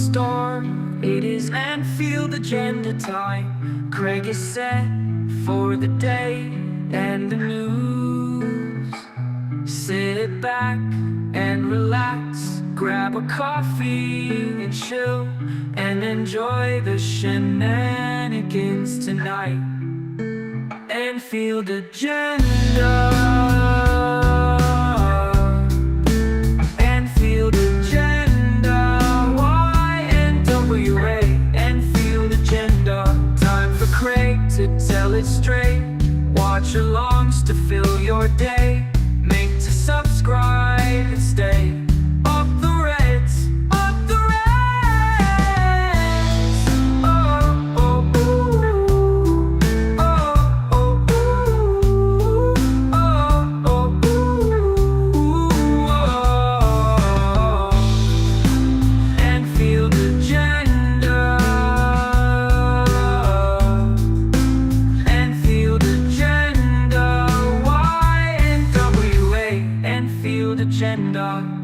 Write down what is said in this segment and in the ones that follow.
storm. It is Anfield Agenda time. Craig is set for the day and the news. Sit back and relax, grab a coffee and chill, and enjoy the shenanigans tonight. Anfield Agenda. Anfield Agenda. YNWA. Anfield Agenda. Time for Craig to tell it straight. Watch-alongs to fill your day. Make to subscribe and stay. Up the Reds, up the Reds. Oh, oh, ooh. Oh, oh, ooh. Oh, oh, ooh. Oh. Anfield Agenda. Anfield Agenda. YNWA. Anfield Agenda.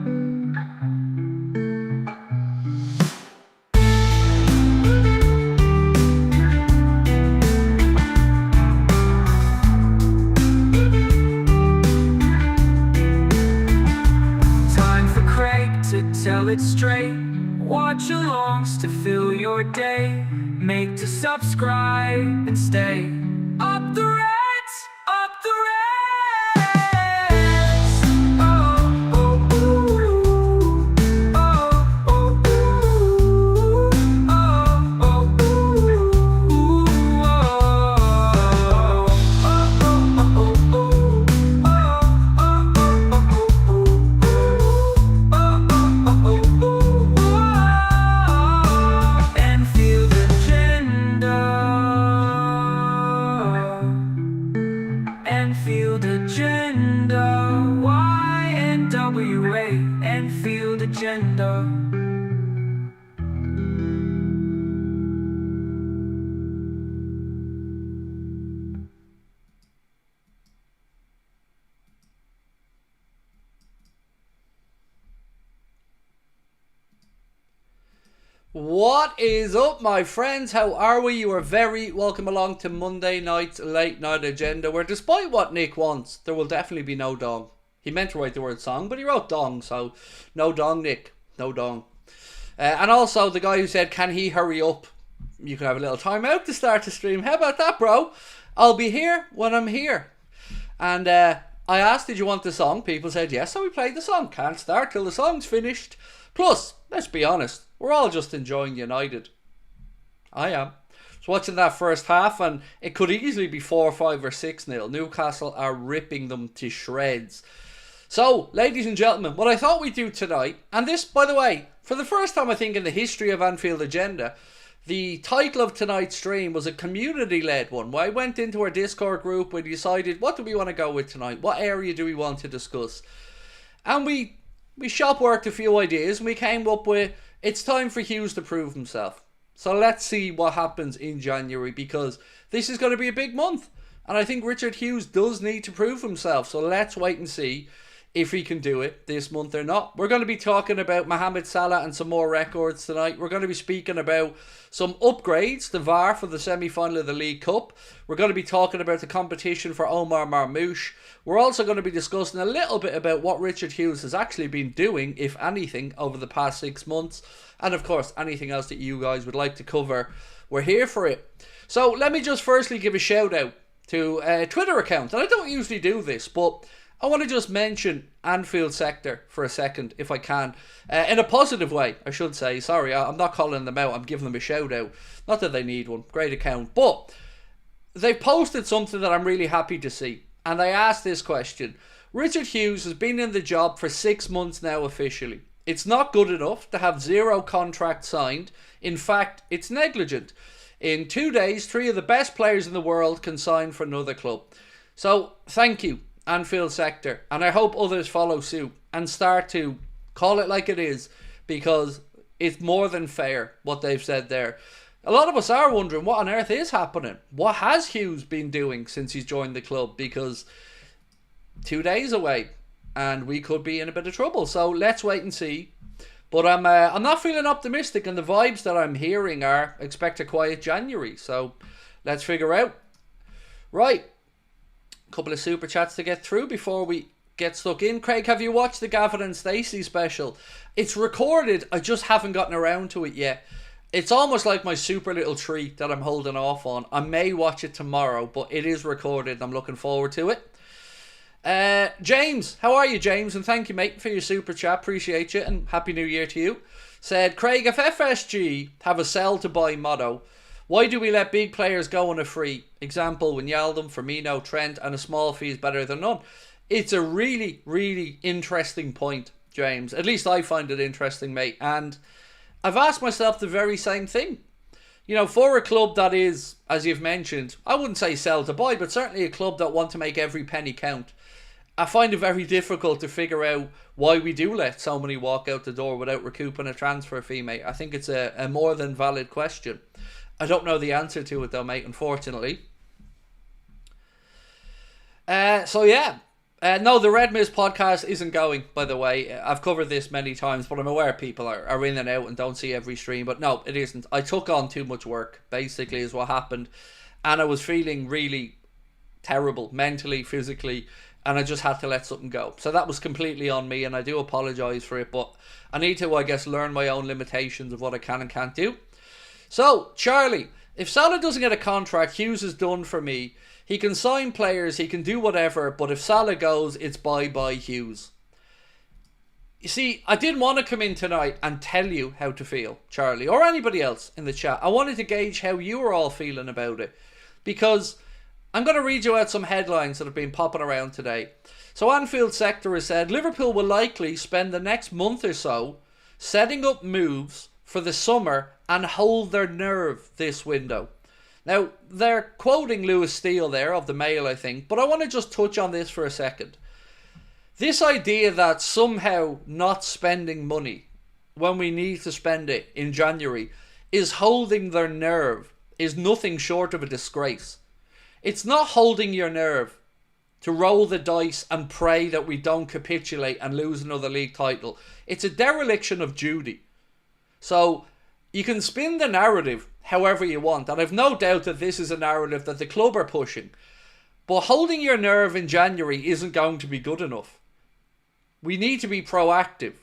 Time for Craig to tell it straight. Watch-alongs to fill your day. Make to subscribe and stay. Up the Reds, up the Reds. Oh, oh, ooh. Oh, oh, ooh. Oh, oh, ooh. Oh, oh, oh, oh, Anfield Agenda. Anfield Agenda. YNWA. Anfield Agenda. What is up, my friends? How are we? You are very welcome along to Monday night's late night agenda, where despite what Nick wants, there will definitely be no dong. He meant to write the word song, but he wrote dong, so no dong, Nick. No dong. And also, the guy who said, can he hurry up? You can have a little time out to start the stream. How about that, bro? I'll be here when I'm here. And I asked, did you want the song? People said yes, so we played the song. Can't start till the song's finished. Plus, let's be honest, we're all just enjoying United. I am. I was watching that first half and it could easily be 4, 5 or 6-0. Newcastle are ripping them to shreds. So, ladies and gentlemen, what I thought we'd do tonight, and this, by the way, for the first time I think in the history of Anfield Agenda, the title of tonight's stream was a community-led one, where I went into our Discord group, we decided, what do we want to go with tonight? What area do we want to discuss? And we shop worked a few ideas, and we came up with, it's time for Hughes to prove himself. So let's see what happens in January, because this is going to be a big month. And I think Richard Hughes does need to prove himself. So let's wait and see if he can do it this month or not. We're going to be talking about Mohamed Salah and some more records tonight. We're going to be speaking about some upgrades to VAR for the semi-final of the League Cup. We're going to be talking about the competition for Omar Marmoush. We're also going to be discussing a little bit about what Richard Hughes has actually been doing, if anything, over the past 6 months. And of course, anything else that you guys would like to cover, we're here for it. So let me just firstly give a shout out to a Twitter account. And I don't usually do this, but I want to just mention Anfield Sector for a second, if I can. In a positive way, I should say. Sorry, I'm not calling them out. I'm giving them a shout out. Not that they need one. Great account. But they've posted something that I'm really happy to see. And they asked this question. Richard Hughes has been in the job for 6 months now officially. It's not good enough to have 0 contract signed. In fact, it's negligent. In 2 days, 3 of the best players in the world can sign for another club. So, thank you, Anfield Sector. And I hope others follow suit and start to call it like it is, because it's more than fair what they've said there. A lot of us are wondering what on earth is happening. What has Hughes been doing since he's joined the club? Because 2 days away and we could be in a bit of trouble. So let's wait and see. But I'm not feeling optimistic, and the vibes that I'm hearing are expect a quiet January. So let's figure out. Right, a couple of super chats to get through before we get stuck in. Craig, have you watched the Gavin and Stacey special? It's recorded, I just haven't gotten around to it yet. It's almost like my super little treat that I'm holding off on. I may watch it tomorrow, but it is recorded. I'm looking forward to it. James, how are you, James? And thank you, mate, for your super chat. Appreciate you, and Happy New Year to you. Said, Craig, if FSG have a sell to buy motto, why do we let big players go on a free? Example, Wijnaldum, Firmino, Trent, and a small fee is better than none. It's a really, really interesting point, James. At least I find it interesting, mate. And I've asked myself the very same thing. You know, for a club that is, as you've mentioned, I wouldn't say sell to buy, but certainly a club that want to make every penny count, I find it very difficult to figure out why we do let so many walk out the door without recouping a transfer fee, mate. I think it's a more than valid question. I don't know the answer to it though, mate, unfortunately. So yeah. No, the Red Mist podcast isn't going, by the way. I've covered this many times, but I'm aware people are in and out and don't see every stream. But no, it isn't. I took on too much work, basically, is what happened. And I was feeling really terrible, mentally, physically, and I just had to let something go. So that was completely on me, and I do apologise for it. But I need to, I guess, learn my own limitations of what I can and can't do. So, Charlie, if Salah doesn't get a contract, Hughes is done for me. He can sign players, he can do whatever, but if Salah goes, it's bye-bye Hughes. You see, I didn't want to come in tonight and tell you how to feel, Charlie, or anybody else in the chat. I wanted to gauge how you were all feeling about it, because I'm going to read you out some headlines that have been popping around today. So Anfield Sector has said, Liverpool will likely spend the next month or so setting up moves for the summer and hold their nerve this window. Now, they're quoting Lewis Steele there of the Mail, I think, but I want to just touch on this for a second. This idea that somehow not spending money when we need to spend it in January is holding their nerve is nothing short of a disgrace. It's not holding your nerve to roll the dice and pray that we don't capitulate and lose another league title. It's a dereliction of duty. So, you can spin the narrative however you want, and I've no doubt that this is a narrative that the club are pushing, but holding your nerve in January isn't going to be good enough. We need to be proactive.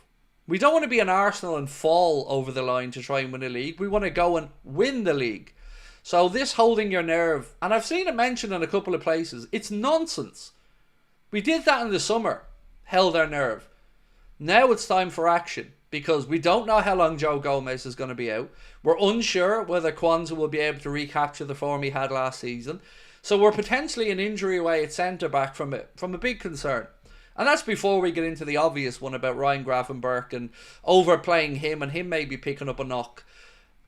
We don't want to be an Arsenal and fall over the line to try and win a league. We want to go and win the league. So this holding your nerve, and I've seen it mentioned in a couple of places, it's nonsense. We did that in the summer, held our nerve. Now it's time for action, because we don't know how long Joe Gomez is going to be out. We're unsure whether Kwanzaa will be able to recapture the form he had last season. So we're potentially an injury away at centre-back from a big concern. And that's before we get into the obvious one about Ryan Gravenberch and overplaying him and him maybe picking up a knock.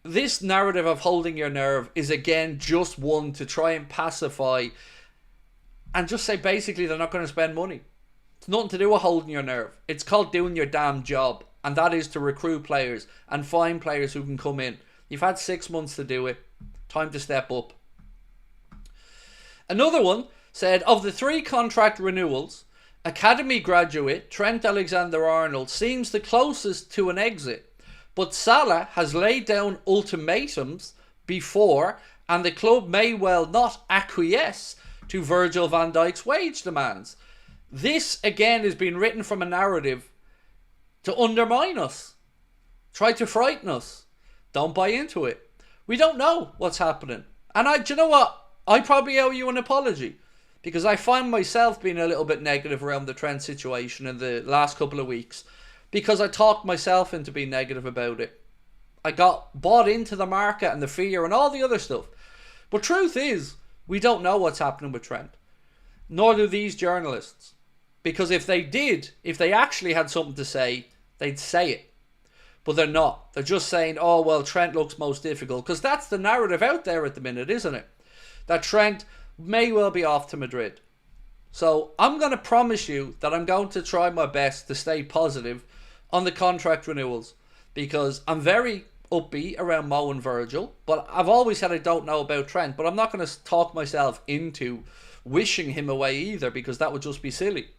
This narrative of holding your nerve is again just one to try and pacify and just say basically they're not going to spend money. It's nothing to do with holding your nerve. It's called doing your damn job. And that is to recruit players and find players who can come in. You've had 6 months to do it. Time to step up. Another one said, of the 3 contract renewals, academy graduate Trent Alexander-Arnold seems the closest to an exit. But Salah has laid down ultimatums before, and the club may well not acquiesce to Virgil van Dijk's wage demands. This, again, has been written from a narrative to undermine us. Try to frighten us. Don't buy into it. We don't know what's happening. And do you know what? I probably owe you an apology, because I find myself being a little bit negative around the Trent situation in the last couple of weeks, because I talked myself into being negative about it. I got bought into the market and the fear and all the other stuff. But truth is, we don't know what's happening with Trent. Nor do these journalists. Because if they did, if they actually had something to say, they'd say it. But they're not. They're just saying, oh, well, Trent looks most difficult. Because that's the narrative out there at the minute, isn't it? That Trent may well be off to Madrid. So I'm going to promise you that I'm going to try my best to stay positive on the contract renewals. Because I'm very upbeat around Mo and Virgil. But I've always said I don't know about Trent. But I'm not going to talk myself into wishing him away either, because that would just be silly.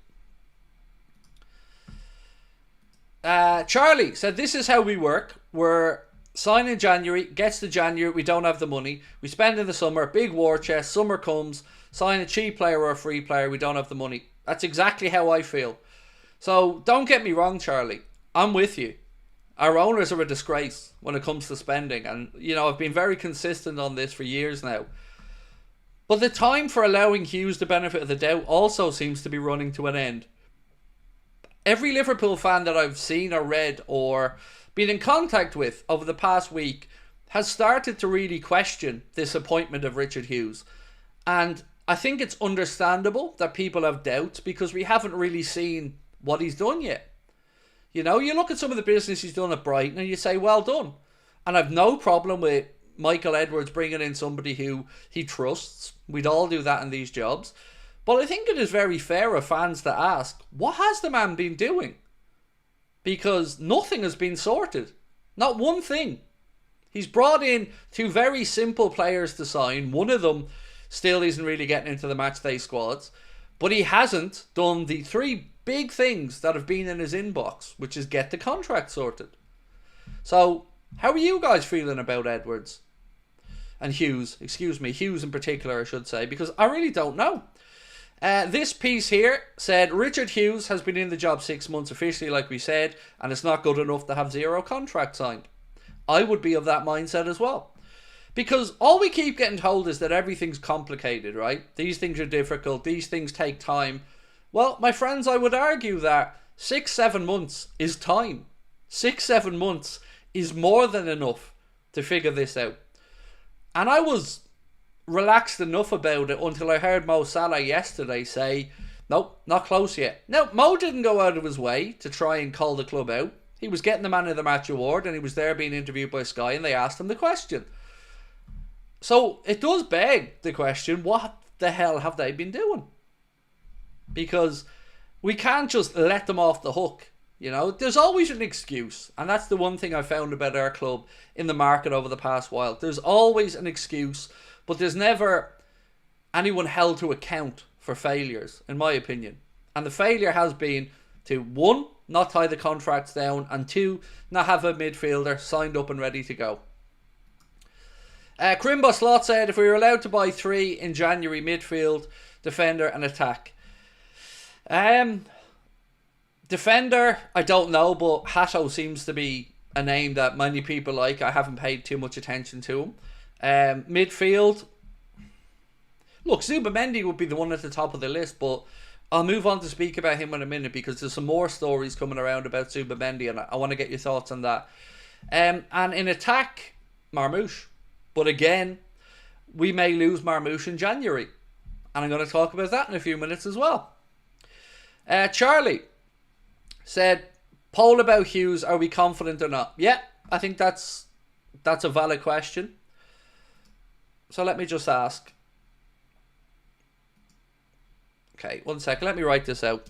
Charlie said, this is how we work. We're signing in January, gets to January, we don't have the money. We spend in the summer, big war chest, summer comes, sign a cheap player or a free player, we don't have the money. That's exactly how I feel. So don't get me wrong, Charlie. I'm with you. Our owners are a disgrace when it comes to spending. And, you know, I've been very consistent on this for years now. But the time for allowing Hughes the benefit of the doubt also seems to be running to an end. Every Liverpool fan that I've seen or read or been in contact with over the past week has started to really question this appointment of Richard Hughes. And I think it's understandable that people have doubts because we haven't really seen what he's done yet. You know, you look at some of the business he's done at Brighton and you say, well done. And I've no problem with Michael Edwards bringing in somebody who he trusts. We'd all do that in these jobs. But I think it is very fair of fans to ask, what has the man been doing? Because nothing has been sorted. Not one thing. He's brought in two very simple players to sign. One of them still isn't really getting into the matchday squads. But he hasn't done the three big things that have been in his inbox, which is get the contract sorted. So, how are you guys feeling about Edwards? And Hughes, Hughes in particular I should say, because I really don't know. This piece here said, Richard Hughes has been in the job 6 months officially, like we said, and it's not good enough to have zero contract signed. I would be of that mindset as well. Because all we keep getting told is that everything's complicated, right? These things are difficult, these things take time. Well, my friends, I would argue that 6-7 months is time. 6-7 months is more than enough to figure this out. And I was relaxed enough about it until I heard Mo Salah yesterday say, nope, not close yet. Now, Mo didn't go out of his way to try and call the club out. He was getting the Man of the Match award and he was there being interviewed by Sky and they asked him the question. So it does beg the question, what the hell have they been doing? Because we can't just let them off the hook. You know, there's always an excuse. And that's the one thing I found about our club in the market over the past while. There's always an excuse, but there's never anyone held to account for failures, in my opinion. And the failure has been to, one, not tie the contracts down, and two, not have a midfielder signed up and ready to go. Crimbo Slot said, if we were allowed to buy three in January, midfield, defender and attack. Defender, I don't know, but Hato seems to be a name that many people like. I haven't paid too much attention to him. Midfield, look, Zubamendi would be the one at the top of the list, but I'll move on to speak about him in a minute because there's some more stories coming around about Zubamendi and I want to get your thoughts on that. And in attack, Marmoush. But again, we may lose Marmoush in January. And I'm going to talk about that in a few minutes as well. Charlie said, poll about Hughes, are we confident or not? Yeah, I think that's a valid question. So let me just ask. Okay, 1 second. Let me write this out.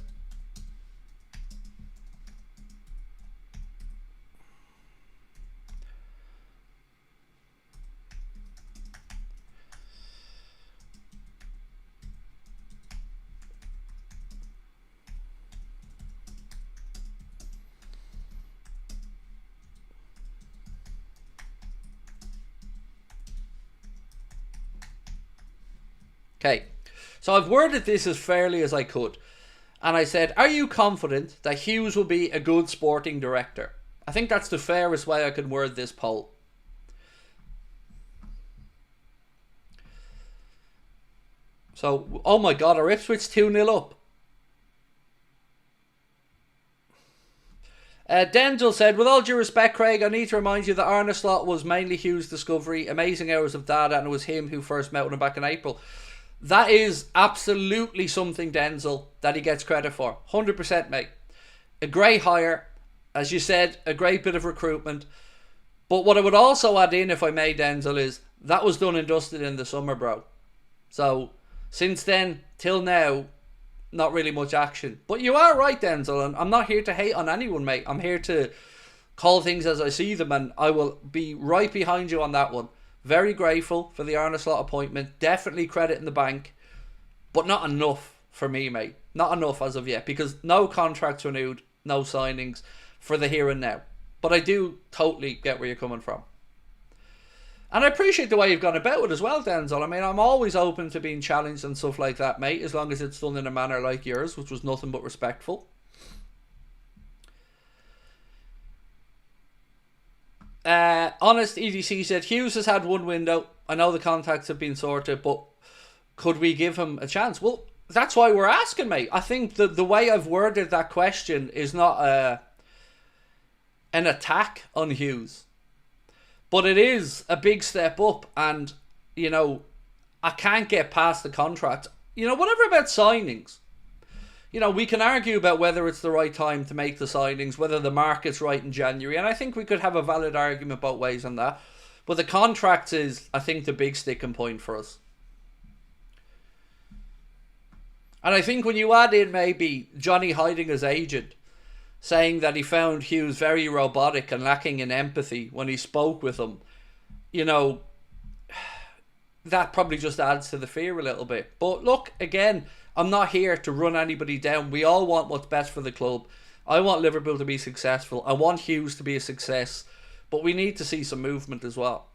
Okay, so I've worded this as fairly as I could. And I said, are you confident that Hughes will be a good sporting director? I think that's the fairest way I can word this poll. So, oh my God, are Ipswich 2-0 up? Denzel said, with all due respect, Craig, I need to remind you that Arne Slot was mainly Hughes' discovery, amazing hours of data, and it was him who first met with him back in April. That is absolutely something, Denzel, that he gets credit for. 100%, mate. A great hire. As you said, a great bit of recruitment. But what I would also add in, if I may, Denzel, is that was done and dusted in the summer, bro. So, since then, till now, not really much action. But you are right, Denzel, and I'm not here to hate on anyone, mate. I'm here to call things as I see them, and I will be right behind you on that one. Very grateful for the Arne Slot appointment. Definitely credit in the bank. But not enough for me, mate. Not enough as of yet. Because no contracts renewed. No signings. for the here and now. But I do totally get where you're coming from. And I appreciate the way you've gone about it as well, Denzel. I mean, I'm always open to being challenged and stuff like that, mate, as long as it's done in a manner like yours, which was nothing but respectful. Honest EDC said, Hughes has had one window. I know the contacts have been sorted, but could we give him a chance? Well, that's why we're asking, mate. I think the way I've worded that question is not an attack on Hughes. But it is a big step up, and, you know, I can't get past the contract. You know, whatever about signings. You know, we can argue about whether it's the right time to make the signings, whether the market's right in January, and I think we could have a valid argument both ways on that. But the contract is, I think, the big sticking point for us. And I think when you add in maybe Johnny Heidinger's agent, saying that he found Hughes very robotic and lacking in empathy when he spoke with him, you know, that probably just adds to the fear a little bit. But look, again, I'm not here to run anybody down. We all want what's best for the club. I want Liverpool to be successful. I want Hughes to be a success. But we need to see some movement as well.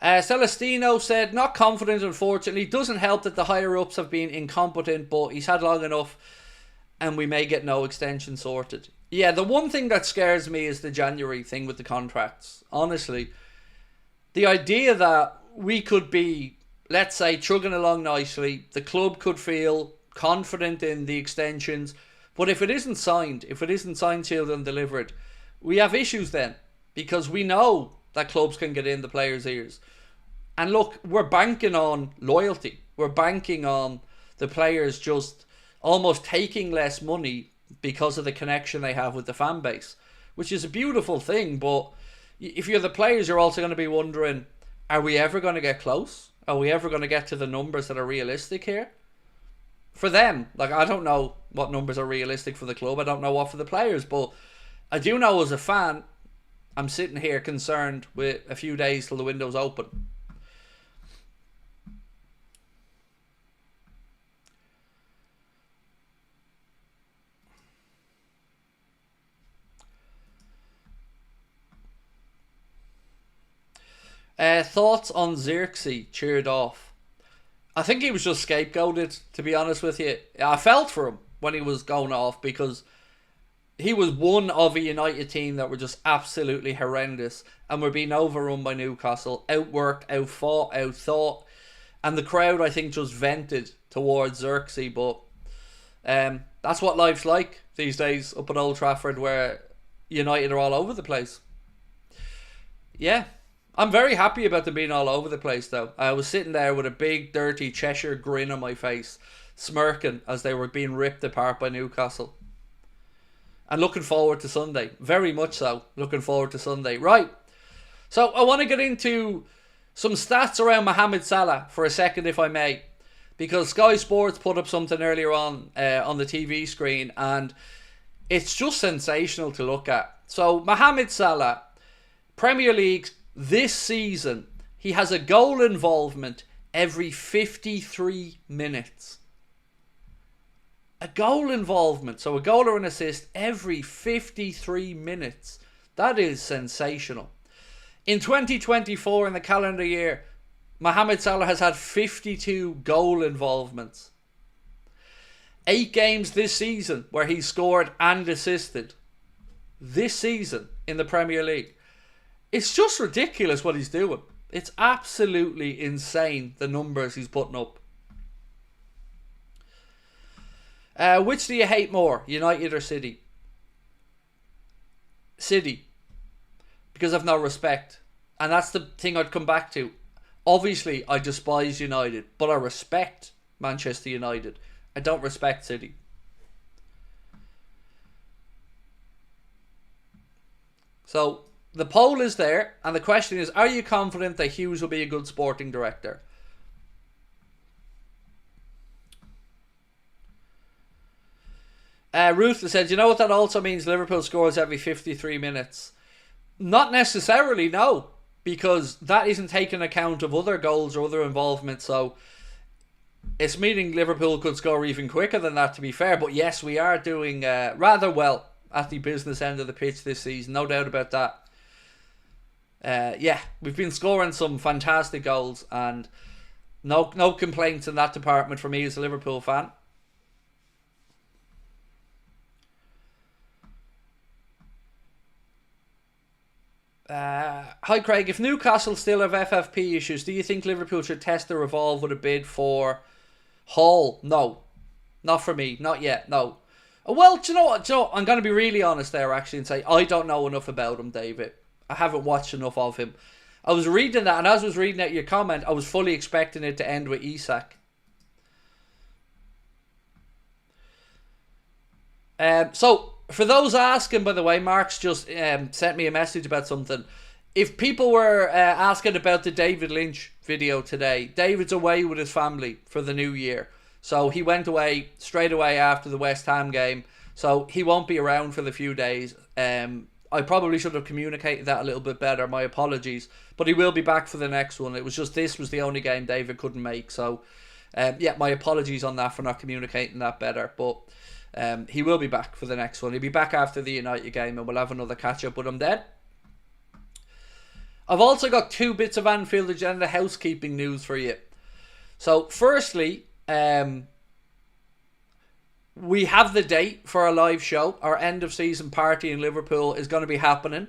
Celestino said, not confident, unfortunately. Doesn't help that the higher-ups have been incompetent, but he's had long enough and we may get no extension sorted. Yeah, the one thing that scares me is the January thing with the contracts. Honestly, the idea that we could be, let's say, chugging along nicely, the club could feel confident in the extensions, but if it isn't signed, sealed and delivered, we have issues then, because we know that clubs can get in the players' ears. And look, we're banking on loyalty. We're banking on the players just almost taking less money because of the connection they have with the fan base, which is a beautiful thing. But if you're the players, you're also going to be wondering, are we ever going to get close? Are we ever going to get to the numbers that are realistic here? For them, like, I don't know what numbers are realistic for the club. I don't know what for the players, but I do know as a fan, I'm sitting here concerned with a few days till the window's open. Thoughts on Xerxes cheered off. I think he was just scapegoated, to be honest with you. I felt for him when he was going off, because he was one of a United team that were just absolutely horrendous and were being overrun by Newcastle, outworked, outfought, outthought, and the crowd, I think, just vented towards Xerxes. But that's what life's like these days up at Old Trafford, where United are all over the place. Yeah, I'm very happy about them being all over the place, though. I was sitting there with a big, dirty Cheshire grin on my face, smirking as they were being ripped apart by Newcastle. And looking forward to Sunday. Very much so. Looking forward to Sunday. Right. So I want to get into some stats around Mohamed Salah for a second, if I may. Because Sky Sports put up something earlier on the TV screen, and it's just sensational to look at. So Mohamed Salah, Premier League this season, he has a goal involvement every 53 minutes. A goal involvement, so a goal or an assist every 53 minutes. That is sensational. In 2024, in the calendar year, Mohamed Salah has had 52 goal involvements. 8 games this season where he scored and assisted. This season in the Premier League. It's just ridiculous what he's doing. It's absolutely insane, the numbers he's putting up. Which do you hate more, United or City? City. Because I've no respect. And that's the thing I'd come back to. Obviously, I despise United, but I respect Manchester United. I don't respect City. So, the poll is there, and the question is, are you confident that Hughes will be a good sporting director? Ruth said, you know what that also means? Liverpool scores every 53 minutes. Not necessarily, no. Because that isn't taking account of other goals or other involvement. So It's meaning Liverpool could score even quicker than that, to be fair. But yes, we are doing rather well at the business end of the pitch this season. No doubt about that. Yeah, we've been scoring some fantastic goals, and no complaints in that department for me as a Liverpool fan. Hi Craig, if Newcastle still have FFP issues, do you think Liverpool should test the revolve with a bid for Hall? No. Not for me. Not yet. No. Well, do you know what? I'm going to be really honest there actually and say I don't know enough about him, David. I haven't watched enough of him. I was reading that, and as I was reading out your comment, I was fully expecting it to end with Isak. So, for those asking, by the way, Mark's just sent me a message about something. If people were asking about the David Lynch video today, David's away with his family for the new year. So he went away straight away after the West Ham game. So he won't be around for the few days. I probably should have communicated that a little bit better. My apologies. But he will be back for the next one. It was just this was the only game David couldn't make. So, yeah, my apologies on that for not communicating that better. But he will be back for the next one. He'll be back after the United game and we'll have another catch-up with him then. I've also got 2 bits of Anfield Agenda housekeeping news for you. So, firstly, we have the date for a live show. Our end of season party in Liverpool is going to be happening.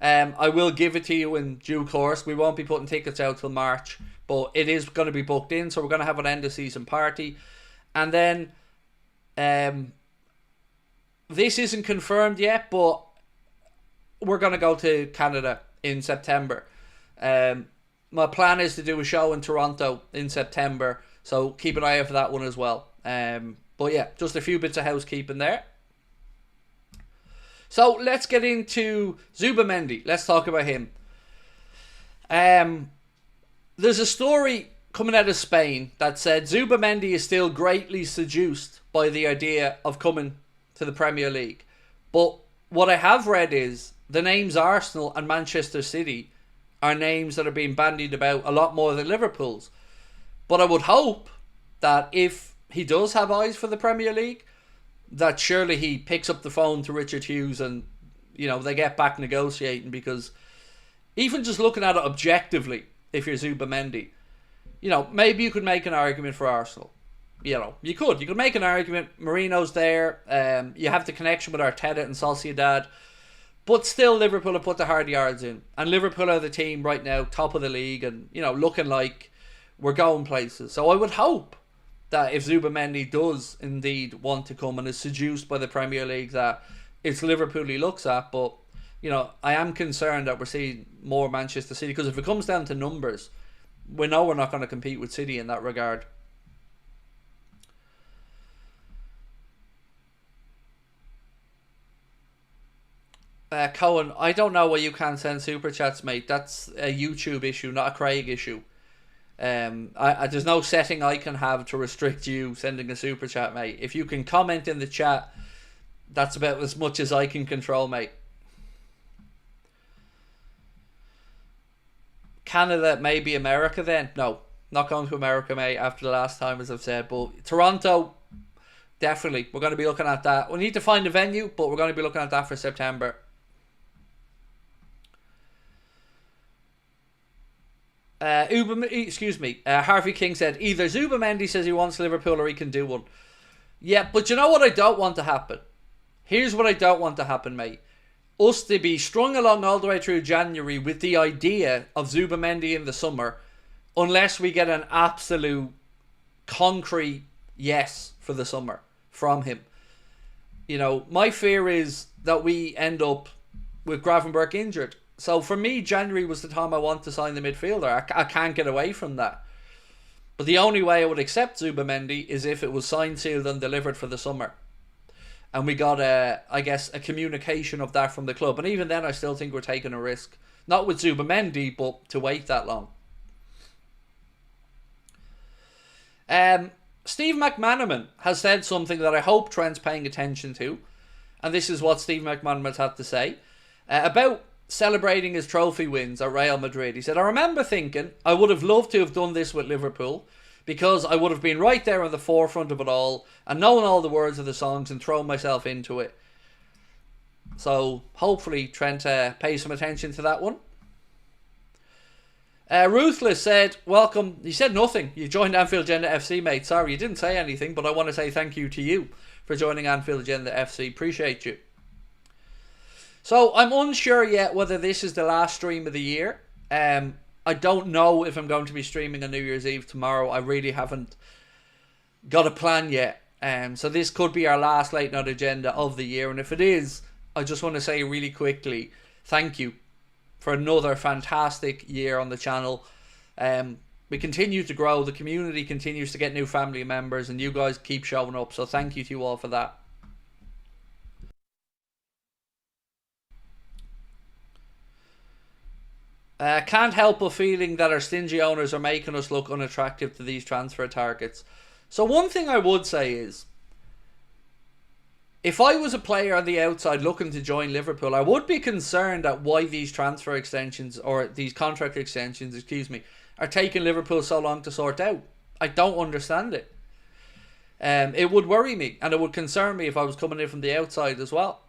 I will give it to you in due course. We won't be putting tickets out till March, but it is going to be booked in. So we're going to have an end of season party. And then this isn't confirmed yet, but we're going to go to Canada in September. My plan is to do a show in Toronto in September. So keep an eye out for that one as well. But yeah, just a few bits of housekeeping there. So let's get into Zubimendi. Let's talk about him. There's a story coming out of Spain that said Zubimendi is still greatly seduced by the idea of coming to the Premier League. But what I have read is the names Arsenal and Manchester City are names that are being bandied about a lot more than Liverpool's. But I would hope that if he does have eyes for the Premier League, that surely he picks up the phone to Richard Hughes and, you know, they get back negotiating, because even just looking at it objectively, if you're Zubimendi, you know, maybe you could make an argument for Arsenal. You know, you could make an argument. Marino's there. You have the connection with Arteta and Sociedad. But still, Liverpool have put the hard yards in. And Liverpool are the team right now, top of the league, and, you know, looking like we're going places. So I would hope that if Zubimendi does indeed want to come and is seduced by the Premier League, that it's Liverpool he looks at. But, you know, I am concerned that we're seeing more Manchester City, because if it comes down to numbers, we know we're not going to compete with City in that regard. Cohen, I don't know why you can't send super chats, mate. That's a YouTube issue, not a Craig issue. There's no setting I can have to restrict you sending a super chat, mate. If you can comment in the chat, that's about as much as I can control, mate. Canada, maybe America then? No, not going to America, mate, after the last time, as I've said. But Toronto, definitely. We're going to be looking at that. We need to find a venue, but we're going to be looking at that for September. Harvey King said either Zubimendi says he wants Liverpool or he can do one. Yeah, but you know what I don't want to happen? Here's what I don't want to happen, mate. Us to be strung along all the way through January with the idea of Zubimendi in the summer, unless we get an absolute concrete yes for the summer from him. You know, my fear is that we end up with Gravenberch injured. So for me, January was the time I want to sign the midfielder. I can't get away from that. But the only way I would accept Zubimendi is if it was signed, sealed and delivered for the summer. And we got, I guess, a communication of that from the club. And even then, I still think we're taking a risk. Not with Zubimendi, but to wait that long. Steve McManaman has said something that I hope Trent's paying attention to. And this is what Steve McManaman had to say about celebrating his trophy wins at Real Madrid. He said, I remember thinking I would have loved to have done this with Liverpool because I would have been right there on the forefront of it all and known all the words of the songs and thrown myself into it. So hopefully Trent pays some attention to that one. Ruthless said, welcome. He said nothing. You joined Anfield Agenda FC, mate. Sorry, you didn't say anything, but I want to say thank you to you for joining Anfield Agenda FC. Appreciate you. So I'm unsure yet whether this is the last stream of the year. I don't know if I'm going to be streaming on New Year's Eve tomorrow. I really haven't got a plan yet. So this could be our last late night agenda of the year. And if it is, I just want to say really quickly, thank you for another fantastic year on the channel. We continue to grow. The community continues to get new family members, and you guys keep showing up. So thank you to you all for that. Can't help but feeling that our stingy owners are making us look unattractive to these transfer targets. So one thing I would say is, if I was a player on the outside looking to join Liverpool, I would be concerned at why these transfer extensions, or these contract extensions, excuse me, are taking Liverpool so long to sort out. I don't understand it. It would worry me, and it would concern me if I was coming in from the outside as well.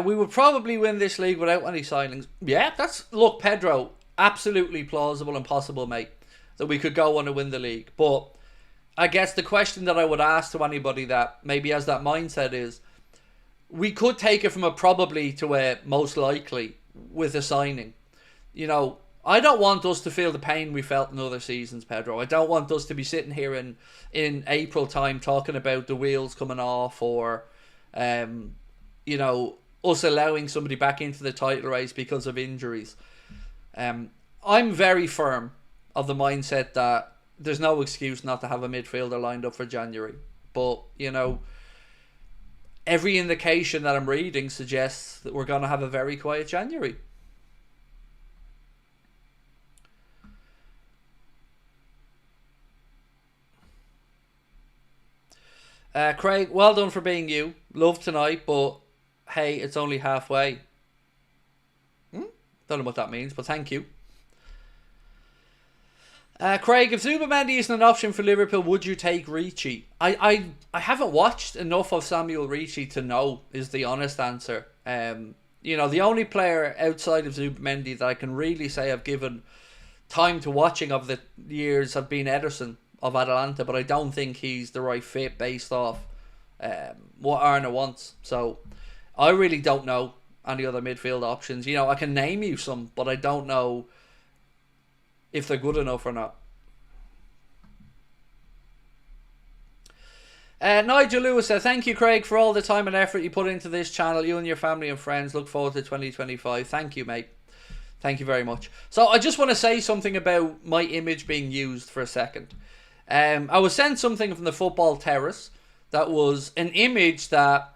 We would probably win this league without any signings. Yeah, look, Pedro, absolutely plausible and possible, mate, that we could go on to win the league. But I guess the question that I would ask to anybody that maybe has that mindset is, we could take it from a probably to a most likely with a signing. You know, I don't want us to feel the pain we felt in other seasons, Pedro. I don't want us to be sitting here in April time talking about the wheels coming off, or you know, us allowing somebody back into the title race because of injuries. I'm very firm of the mindset that there's no excuse not to have a midfielder lined up for January. But, you know, every indication that I'm reading suggests that we're going to have a very quiet January. Craig, well done for being you. Love tonight, but hey, it's only halfway. Don't know what that means, but thank you. Craig, if Zubimendi isn't an option for Liverpool, would you take Ricci? I haven't watched enough of Samuel Ricci to know, is the honest answer. You know, the only player outside of Zubimendi that I can really say I've given time to watching of the years have been Ederson of Atalanta, but I don't think he's the right fit based off what Arne wants. So I really don't know any other midfield options. You know, I can name you some, but I don't know if they're good enough or not. Nigel Lewis said, thank you, Craig, for all the time and effort you put into this channel. You and your family and friends look forward to 2025. Thank you, mate. Thank you very much. So I just want to say something about my image being used for a second. I was sent something from the Football Terrace that was an image that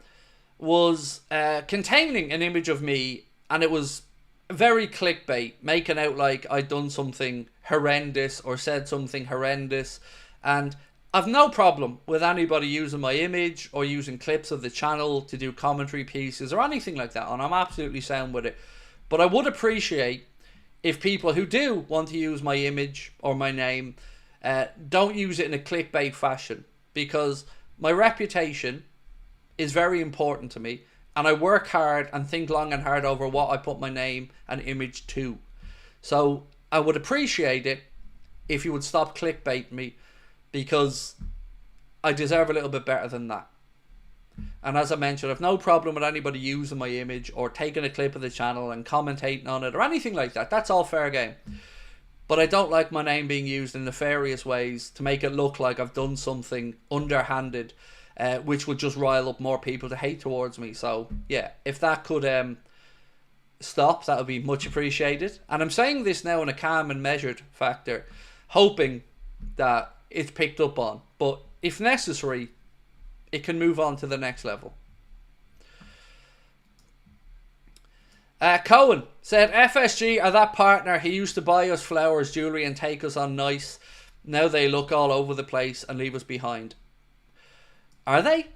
was containing an image of me, and it was very clickbait, making out like I'd done something horrendous or said something horrendous. And I've no problem with anybody using my image or using clips of the channel to do commentary pieces or anything like that, and I'm absolutely sound with it. But I would appreciate if people who do want to use my image or my name don't use it in a clickbait fashion, because my reputation is very important to me, and I work hard and think long and hard over what I put my name and image to. So I would appreciate it if you would stop clickbaiting me, because I deserve a little bit better than that. And as I mentioned, I've no problem with anybody using my image or taking a clip of the channel and commentating on it or anything like that. That's all fair game. But I don't like my name being used in nefarious ways to make it look like I've done something underhanded, which would just rile up more people to hate towards me. So yeah, if that could stop, that would be much appreciated. And I'm saying this now in a calm and measured factor, hoping that it's picked up on. But if necessary, it can move on to the next level. Cohen said, FSG are that partner who used to buy us flowers, jewellery and take us on nice. Now they look all over the place and leave us behind. Are they?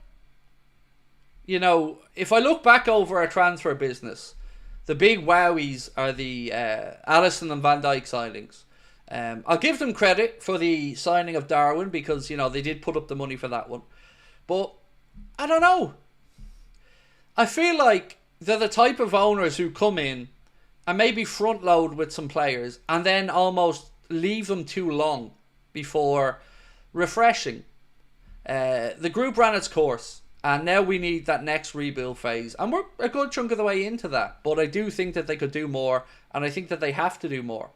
you know, if I look back over our transfer business, the big wowies are the Alisson and Van Dijk signings. I'll give them credit for the signing of Darwin because, you know, they did put up the money for that one. But, I don't know. I feel like they're the type of owners who come in and maybe front load with some players and then almost leave them too long before refreshing. The group ran its course and now we need that next rebuild phase. And we're a good chunk of the way into that. But I do think that they could do more and I think that they have to do more.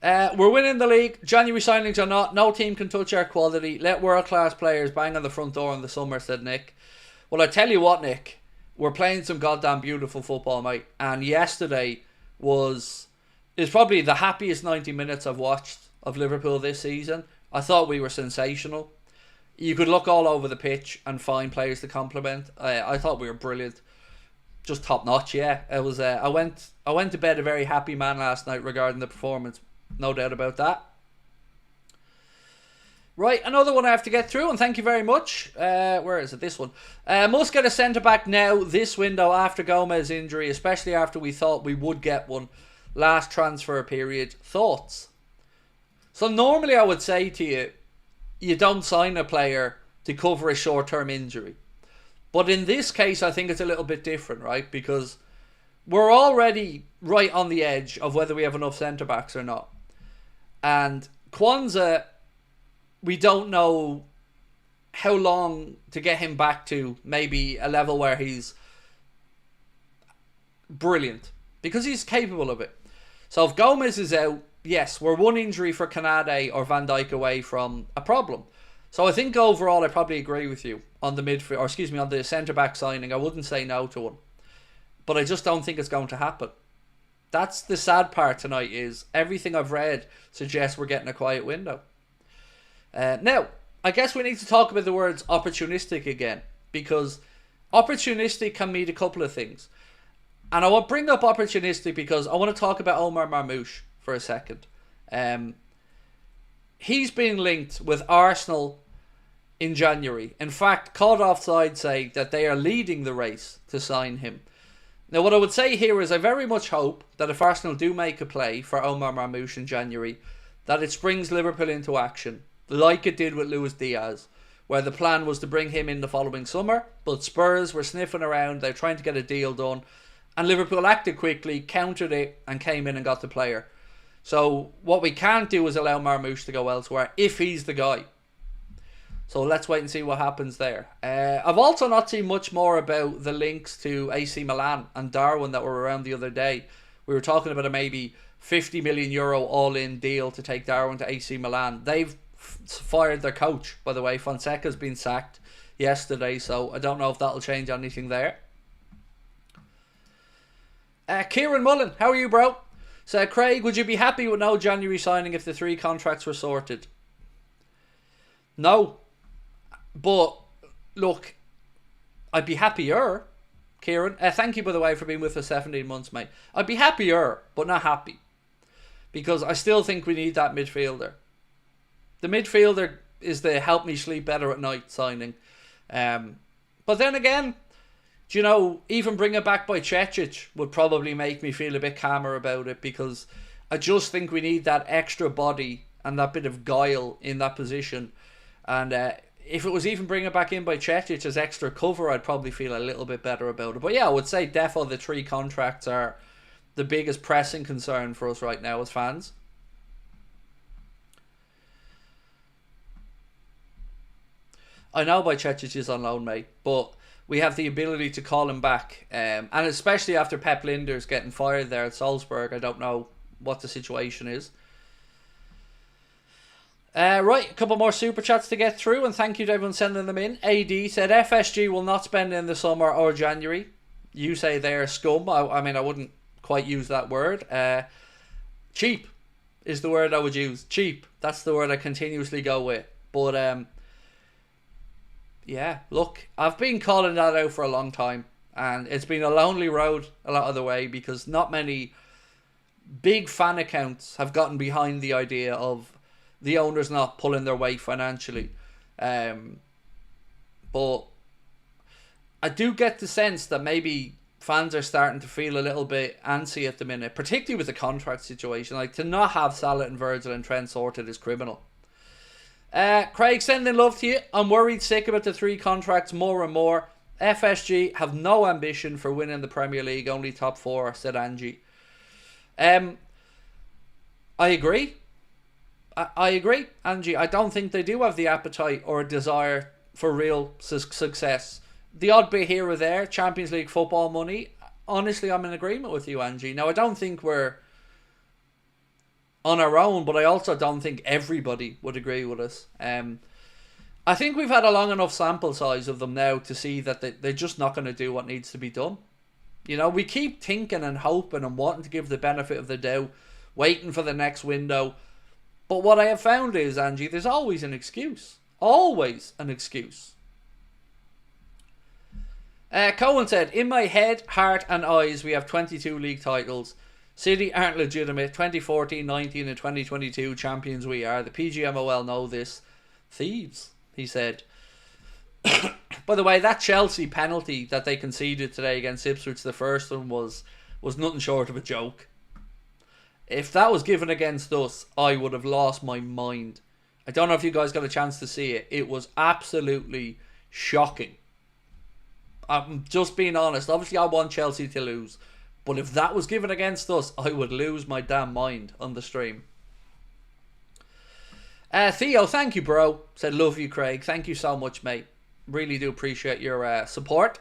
We're winning the league. January signings or not, no team can touch our quality. Let world-class players bang on the front door in the summer, said Nick. Well, I tell you what, Nick, we're playing some goddamn beautiful football, mate. And yesterday is probably the happiest 90 minutes I've watched of Liverpool this season. I thought we were sensational. You could look all over the pitch and find players to compliment. I thought we were brilliant. Just top notch, yeah. It was. I went to bed a very happy man last night regarding the performance. No doubt about that. Right, another one I have to get through, and thank you very much. Where is it? This one. Must get a centre-back now this window after Gomez injury, especially after we thought we would get one last transfer period. Thoughts? So normally I would say to you, you don't sign a player to cover a short-term injury. But in this case, I think it's a little bit different, right? Because we're already right on the edge of whether we have enough centre-backs or not. And Kwanzaa, we don't know how long to get him back to maybe a level where he's brilliant. Because he's capable of it. So if Gomez is out, yes, we're one injury for Kanade or Van Dijk away from a problem. So I think overall I probably agree with you on the midfield, or excuse me, on the centre-back signing. I wouldn't say no to one. But I just don't think it's going to happen. That's the sad part tonight is everything I've read suggests we're getting a quiet window. Now, I guess we need to talk about the words opportunistic again. Because opportunistic can mean a couple of things. And I will bring up opportunistic because I want to talk about Omar Marmoush for a second. He's been linked with Arsenal in January. In fact, Caught Offside say that they are leading the race to sign him. Now, what I would say here is I very much hope that if Arsenal do make a play for Omar Marmoush in January, that it springs Liverpool into action, like it did with Luis Diaz, where the plan was to bring him in the following summer, but Spurs were sniffing around, they're trying to get a deal done, and Liverpool acted quickly, countered it, and came in and got the player. So, what we can't do is allow Marmoush to go elsewhere, if he's the guy. So let's wait and see what happens there. I've also not seen much more about the links to AC Milan and Darwin that were around the other day. We were talking about a maybe €50 million all-in deal to take Darwin to AC Milan. They've fired their coach, by the way. Fonseca's been sacked yesterday, so I don't know if that'll change anything there. Kieran Mullen, how are you, bro? So, Craig, would you be happy with no January signing if the 3 contracts were sorted? No. But, look, I'd be happier, Kieran. Thank you, by the way, for being with us 17 months, mate. I'd be happier, but not happy. Because I still think we need that midfielder. The midfielder is the help me sleep better at night signing. But then again, do you know, even bring it back by Cecic would probably make me feel a bit calmer about it. Because I just think we need that extra body and that bit of guile in that position. And if it was even bringing it back in by Cecic as extra cover, I'd probably feel a little bit better about it. But yeah, I would say defo the 3 contracts are the biggest pressing concern for us right now as fans. I know Cecic is on loan, mate, but we have the ability to call him back. And especially after Pep Linders getting fired there at Salzburg, I don't know what the situation is. Right, a couple more super chats to get through, and thank you to everyone sending them in. AD said FSG will not spend in the summer or January. You say they're scum. I mean, I wouldn't quite use that word. Cheap is the word I would use. Cheap. That's the word I continuously go with. But yeah, look, I've been calling that out for a long time, and it's been a lonely road a lot of the way because not many big fan accounts have gotten behind the idea of the owners not pulling their weight financially. But I do get the sense that maybe fans are starting to feel a little bit antsy at the minute, particularly with the contract situation. Like, to not have Salah and Virgil and Trent sorted is criminal. Craig, sending love to you. I'm worried sick about the 3 contracts more and more. FSG have no ambition for winning the Premier League, only top 4, said Angie. I agree. I agree, Angie. I don't think they do have the appetite or desire for real success. The odd bit here or there, Champions League football money. Honestly, I'm in agreement with you, Angie. Now, I don't think we're on our own, but I also don't think everybody would agree with us. I think we've had a long enough sample size of them now to see that they're just not going to do what needs to be done. You know, we keep thinking and hoping and wanting to give the benefit of the doubt, waiting for the next window. But what I have found is, Angie, there's always an excuse. Always an excuse. Cohen said, in my head, heart and eyes, we have 22 league titles. City aren't legitimate. 2014, 19 and 2022 champions we are. The PGMOL know this. Thieves, he said. By the way, that Chelsea penalty that they conceded today against Ipswich, the first one, was nothing short of a joke. If that was given against us, I would have lost my mind. I don't know if you guys got a chance to see it. It was absolutely shocking. I'm just being honest. Obviously, I want Chelsea to lose. But if that was given against us, I would lose my damn mind on the stream. Theo, thank you, bro. Said, love you, Craig. Thank you so much, mate. Really do appreciate your support.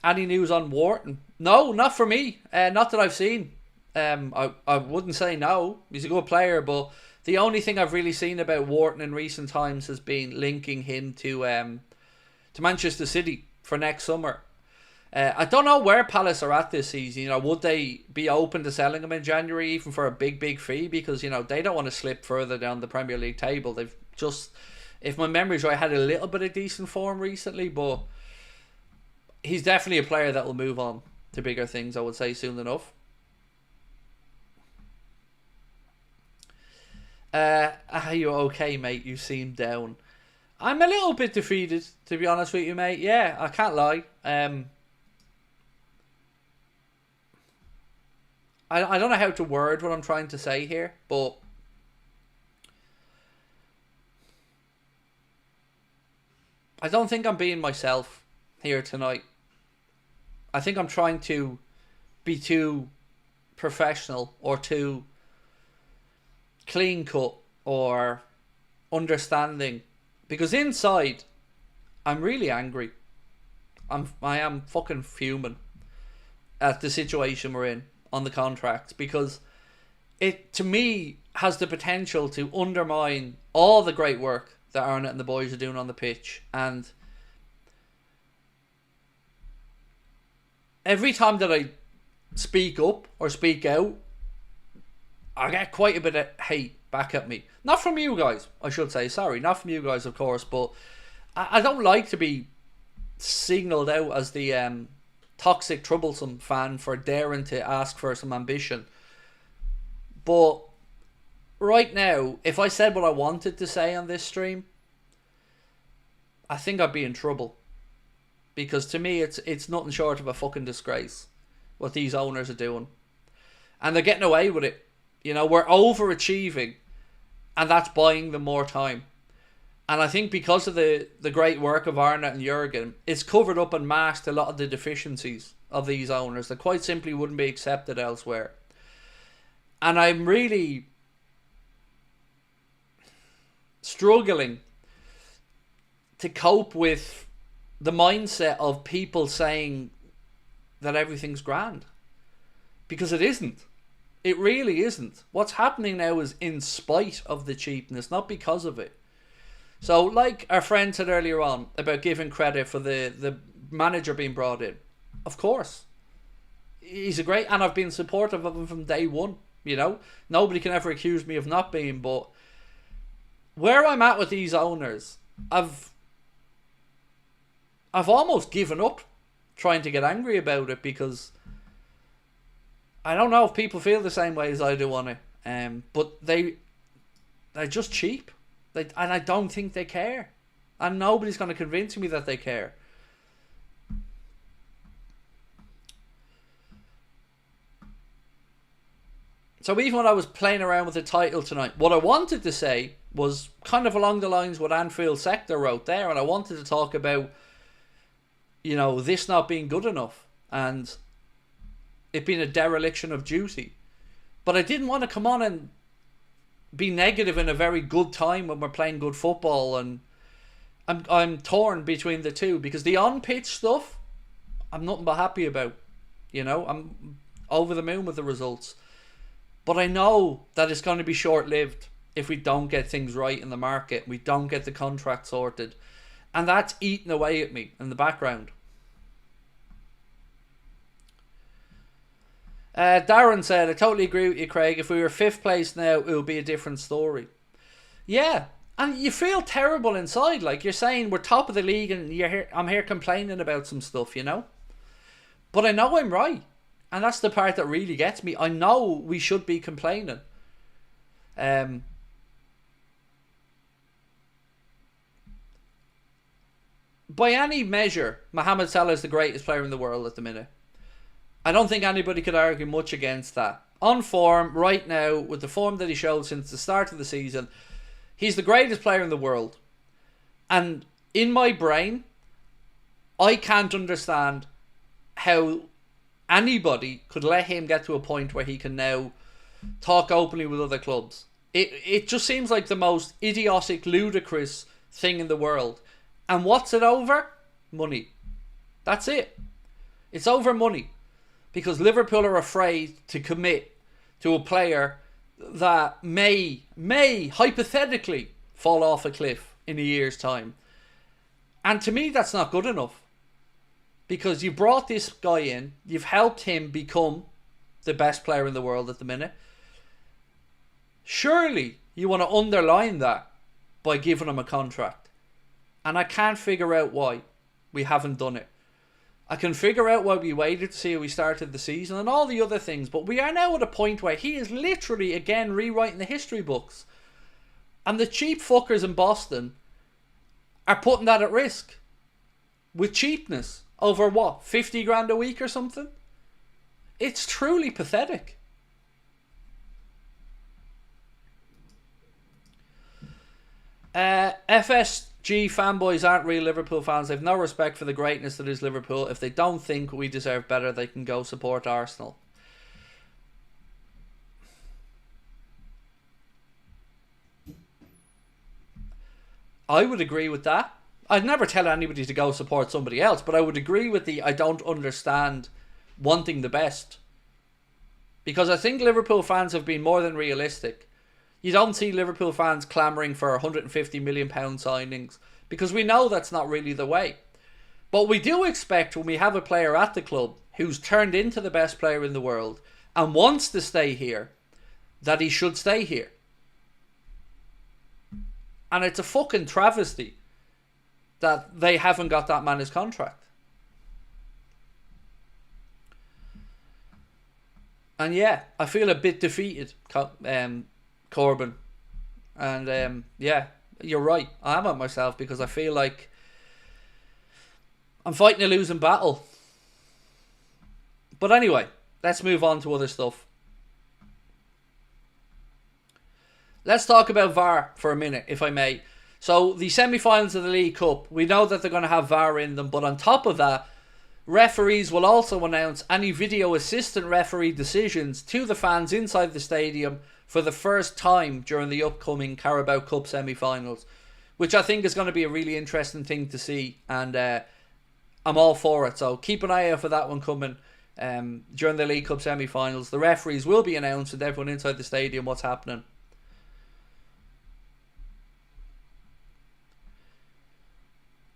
Any news on Wharton? No, not for me. Not that I've seen. I wouldn't say no. He's a good player, but the only thing I've really seen about Wharton in recent times has been linking him to Manchester City for next summer. I don't know where Palace are at this season. You know, would they be open to selling him in January, even for a big fee? Because, you know, they don't want to slip further down the Premier League table. They've just, if my memory's right, had a little bit of decent form recently, but he's definitely a player that will move on to bigger things, I would say, soon enough. Are you okay, mate? You seem down. I'm a little bit defeated, to be honest with you, mate. Yeah, I can't lie. I don't know how to word what I'm trying to say here, but I don't think I'm being myself here tonight. I think I'm trying to be too professional or too clean cut or understanding, because inside I'm really angry. I am fucking fuming at the situation we're in on the contract, because it, to me, has the potential to undermine all the great work that Arnott and the boys are doing on the pitch. And every time that I speak up or speak out, I get quite a bit of hate back at me. Not from you guys, I should say. Sorry, not from you guys, of course. But I don't like to be signalled out as the toxic, troublesome fan for daring to ask for some ambition. But right now, if I said what I wanted to say on this stream, I think I'd be in trouble. Because to me, it's nothing short of a fucking disgrace what these owners are doing. And they're getting away with it. You know, we're overachieving, and that's buying them more time. And I think because of the great work of Arnott and Jurgen, it's covered up and masked a lot of the deficiencies of these owners that quite simply wouldn't be accepted elsewhere. And I'm really struggling to cope with the mindset of people saying that everything's grand. Because it isn't. It really isn't. What's happening now is in spite of the cheapness, not because of it. So, like our friend said earlier on about giving credit for the manager being brought in, of course. He's a great, and I've been supportive of him from day one, you know. Nobody can ever accuse me of not being, but where I'm at with these owners, I've almost given up trying to get angry about it, because I don't know if people feel the same way as I do on it. But they're just cheap. And I don't think they care. And nobody's going to convince me that they care. So even when I was playing around with the title tonight, what I wanted to say was kind of along the lines what Anfield Sector wrote there. And I wanted to talk about, you know, this not being good enough and it being a dereliction of duty. But I didn't want to come on and be negative in a very good time when we're playing good football. And I'm torn between the two, because the on-pitch stuff, I'm nothing but happy about. You know, I'm over the moon with the results. But I know that it's going to be short-lived if we don't get things right in the market. We don't get the contract sorted. And that's eating away at me in the background. Darren said, I totally agree with you, Craig. If we were 5th place now, it would be a different story. Yeah. And you feel terrible inside. Like, you're saying we're top of the league and I'm here complaining about some stuff, you know? But I know I'm right. And that's the part that really gets me. I know we should be complaining. By any measure, Mohamed Salah is the greatest player in the world at the minute. I don't think anybody could argue much against that. On form, right now, with the form that he showed since the start of the season, he's the greatest player in the world. And in my brain, I can't understand how anybody could let him get to a point where he can now talk openly with other clubs. It just seems like the most idiotic, ludicrous thing in the world. And what's it over? Money. That's it. It's over money. Because Liverpool are afraid to commit to a player that may hypothetically fall off a cliff in a year's time. And to me, that's not good enough. Because you brought this guy in, you've helped him become the best player in the world at the minute. Surely you want to underline that by giving him a contract. And I can't figure out why we haven't done it. I can figure out why we waited to see how we started the season and all the other things. But we are now at a point where he is literally, again, rewriting the history books. And the cheap fuckers in Boston are putting that at risk. With cheapness. Over what? 50 grand a week or something? It's truly pathetic. FSG fanboys aren't real Liverpool fans. They've no respect for the greatness that is Liverpool. If they don't think we deserve better, they can go support Arsenal. I would agree with that. I'd never tell anybody to go support somebody else, but I would agree with the I don't understand wanting the best. Because I think Liverpool fans have been more than realistic. You don't see Liverpool fans clamouring for £150 million signings, because we know that's not really the way. But we do expect when we have a player at the club who's turned into the best player in the world and wants to stay here, that he should stay here. And it's a fucking travesty that they haven't got that man his contract. And yeah, I feel a bit defeated, Corbin. And yeah, you're right. I am at myself because I feel like I'm fighting a losing battle. But anyway, let's move on to other stuff. Let's talk about VAR for a minute, if I may. So, the semi-finals of the League Cup, we know that they're going to have VAR in them, but on top of that, referees will also announce any video assistant referee decisions to the fans inside the stadium for the first time during the upcoming Carabao Cup semi-finals, which I think is going to be a really interesting thing to see, and I'm all for it. So, keep an eye out for that one coming during the League Cup semi-finals. The referees will be announced with everyone inside the stadium what's happening.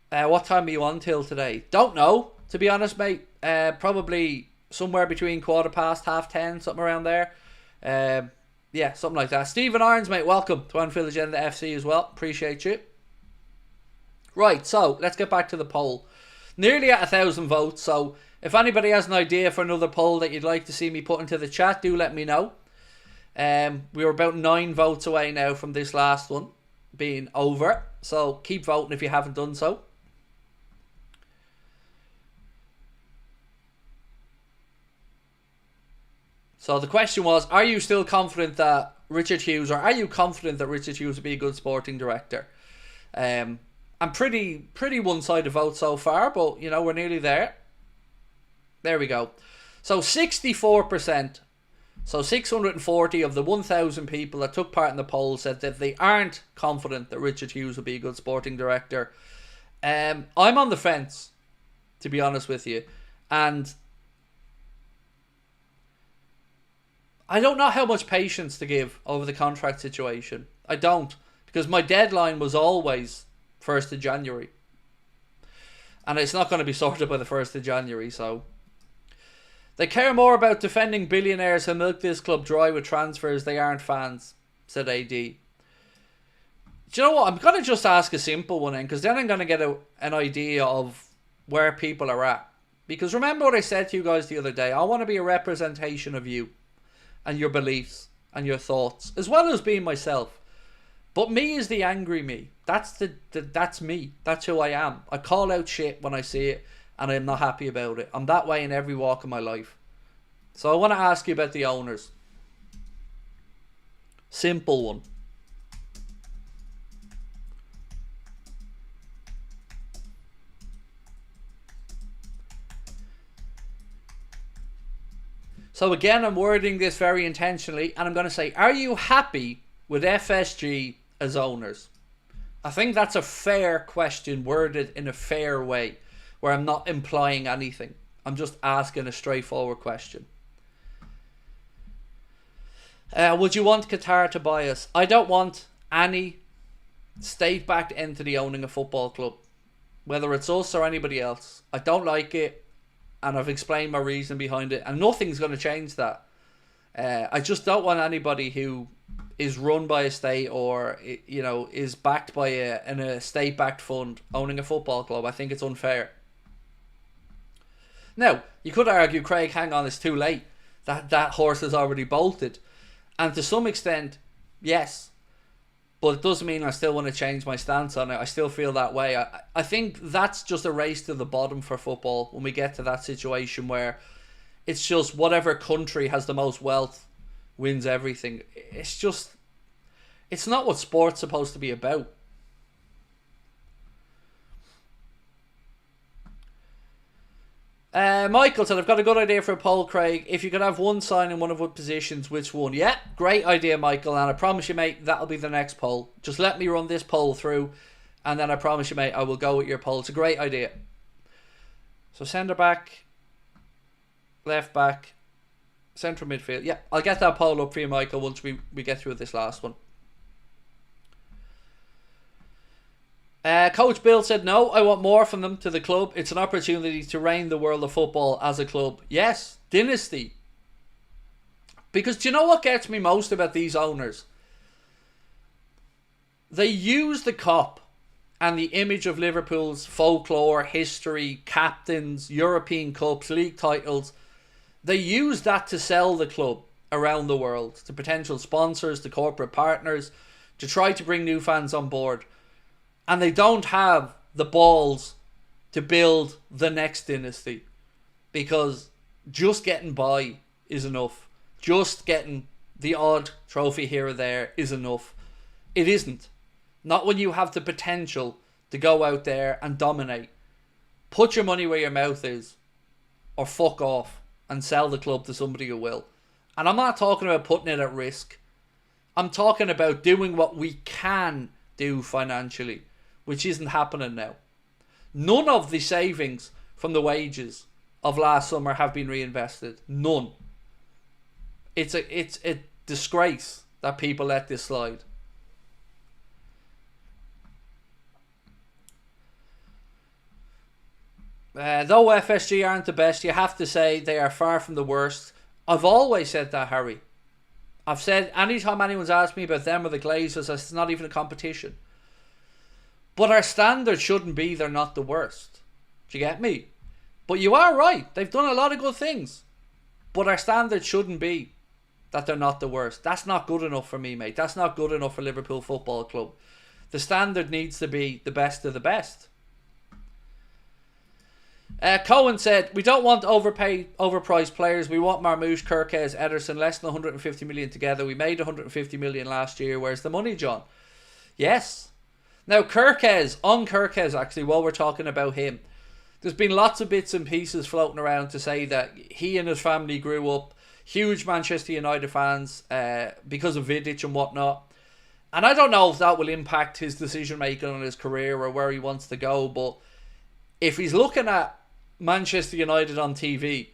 What time are you on till today? Don't know, to be honest, mate. Probably somewhere between 10:15, 10:30, something around there. Yeah, something like that. Stephen Irons, mate, welcome to Anfield Agenda FC as well. Appreciate you. Right, so let's get back to the poll. Nearly at 1,000 votes, so if anybody has an idea for another poll that you'd like to see me put into the chat, do let me know. We were about 9 votes away now from this last one. being over. So keep voting if you haven't done so. So the question was, are you still confident that Richard Hughes, or are you confident that Richard Hughes would be a good sporting director? I'm pretty one-sided vote so far, but you know, we're nearly there. There we go. So 64%, so 640 of the 1,000 people that took part in the poll said that they aren't confident that Richard Hughes would be a good sporting director. I'm on the fence, to be honest with you, and I don't know how much patience to give over the contract situation. I don't, because my deadline was always 1st of January. And it's not going to be sorted by the 1st of January, so. They care more about defending billionaires who milk this club dry with transfers. They aren't fans, said AD. Do you know what? I'm going to just ask a simple one then, because then I'm going to get an idea of where people are at. Because remember what I said to you guys the other day. I want to be a representation of you and your beliefs and your thoughts, as well as being myself. But me is the angry me. That's that's me. That's who I am. I call out shit when I see it, and I'm not happy about it. I'm that way in every walk of my life. So I want to ask you about the owners. Simple one. So again, I'm wording this very intentionally, and I'm going to say, are you happy with FSG as owners? I think that's a fair question, worded in a fair way, where I'm not implying anything. I'm just asking a straightforward question. Would you want Qatar to buy us? I don't want any state-backed entity owning a football club, whether it's us or anybody else. I don't like it. And I've explained my reason behind it, and nothing's going to change that. I just don't want anybody who is run by a state, or you know, is backed by a state-backed fund owning a football club. I think it's unfair. Now, you could argue, Craig, hang on, it's too late. That horse has already bolted, and to some extent, yes. But it doesn't mean I still want to change my stance on it. I still feel that way. I think that's just a race to the bottom for football when we get to that situation where it's just whatever country has the most wealth wins everything. It's just, it's not what sport's supposed to be about. Michael said, I've got a good idea for a poll, Craig. If you could have one sign in one of what positions, which one? Yeah, great idea, Michael. And I promise you, mate, that'll be the next poll. Just let me run this poll through, and then I promise you, mate, I will go with your poll. It's a great idea. So centre back, left back, central midfield. Yeah, I'll get that poll up for you, Michael, once we get through this last one. Coach Bill said, no, I want more from them to the club. It's an opportunity to reign the world of football as a club. Yes, dynasty. Because do you know what gets me most about these owners? They use the cup and the image of Liverpool's folklore, history, captains, European Cups, league titles. They use that to sell the club around the world to potential sponsors, to corporate partners, to try to bring new fans on board. And they don't have the balls to build the next dynasty, because just getting by is enough. Just getting the odd trophy here or there is enough. It isn't. Not when you have the potential to go out there and dominate. Put your money where your mouth is, or fuck off and sell the club to somebody who will. And I'm not talking about putting it at risk. I'm talking about doing what we can do financially, which isn't happening now. None of the savings from the wages of last summer have been reinvested. None. It's a disgrace that people let this slide. Though FSG aren't the best, you have to say they are far from the worst. I've always said that, Harry. I've said, anytime anyone's asked me about them or the Glazers, it's not even a competition. But our standard shouldn't be they're not the worst. Do you get me? But you are right. They've done a lot of good things. But our standard shouldn't be that they're not the worst. That's not good enough for me, mate. That's not good enough for Liverpool Football Club. The standard needs to be the best of the best. Cohen said, we don't want overpriced players. We want Marmoush, Kirkes, Ederson, less than 150 million together. We made 150 million last year. Where's the money, John? Yes. Now, Kirkes, actually, while we're talking about him, there's been lots of bits and pieces floating around to say that he and his family grew up huge Manchester United fans because of Vidic and whatnot. And I don't know if that will impact his decision making on his career or where he wants to go, but if he's looking at Manchester United on TV,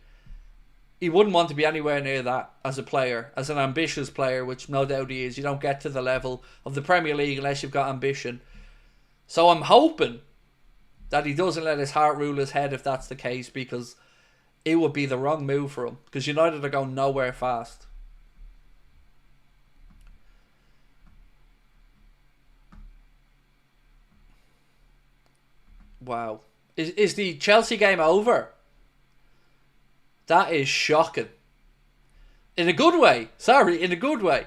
he wouldn't want to be anywhere near that as a player, as an ambitious player, which no doubt he is. You don't get to the level of the Premier League unless you've got ambition. So I'm hoping that he doesn't let his heart rule his head if that's the case, because it would be the wrong move for him, because United are going nowhere fast. Wow. Is the Chelsea game over? That is shocking. In a good way. Sorry, in a good way.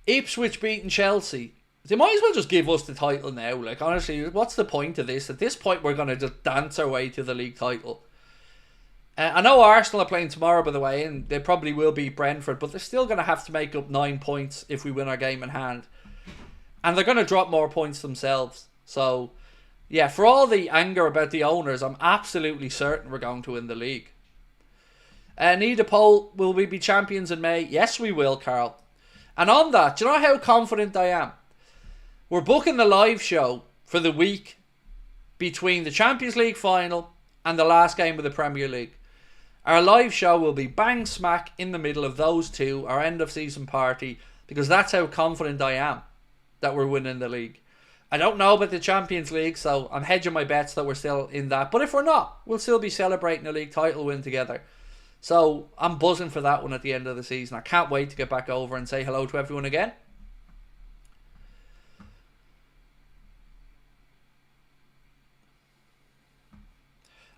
Ipswich beating Chelsea. They might as well just give us the title now. Like, honestly, what's the point of this? At this point, we're going to just dance our way to the league title. I know Arsenal are playing tomorrow, by the way, and they probably will beat Brentford, but they're still going to have to make up 9 points if we win our game in hand. And they're going to drop more points themselves. So, yeah, for all the anger about the owners, I'm absolutely certain we're going to win the league. Need a poll, will we be champions in May? Yes, we will, Carl. And on that, do you know how confident I am? We're booking the live show for the week between the Champions League final and the last game of the Premier League. Our live show will be bang smack in the middle of those two, our end of season party, because that's how confident I am that we're winning the league. I don't know about the Champions League, so I'm hedging my bets that we're still in that. But if we're not, we'll still be celebrating a league title win together. So I'm buzzing for that one at the end of the season. I can't wait to get back over and say hello to everyone again.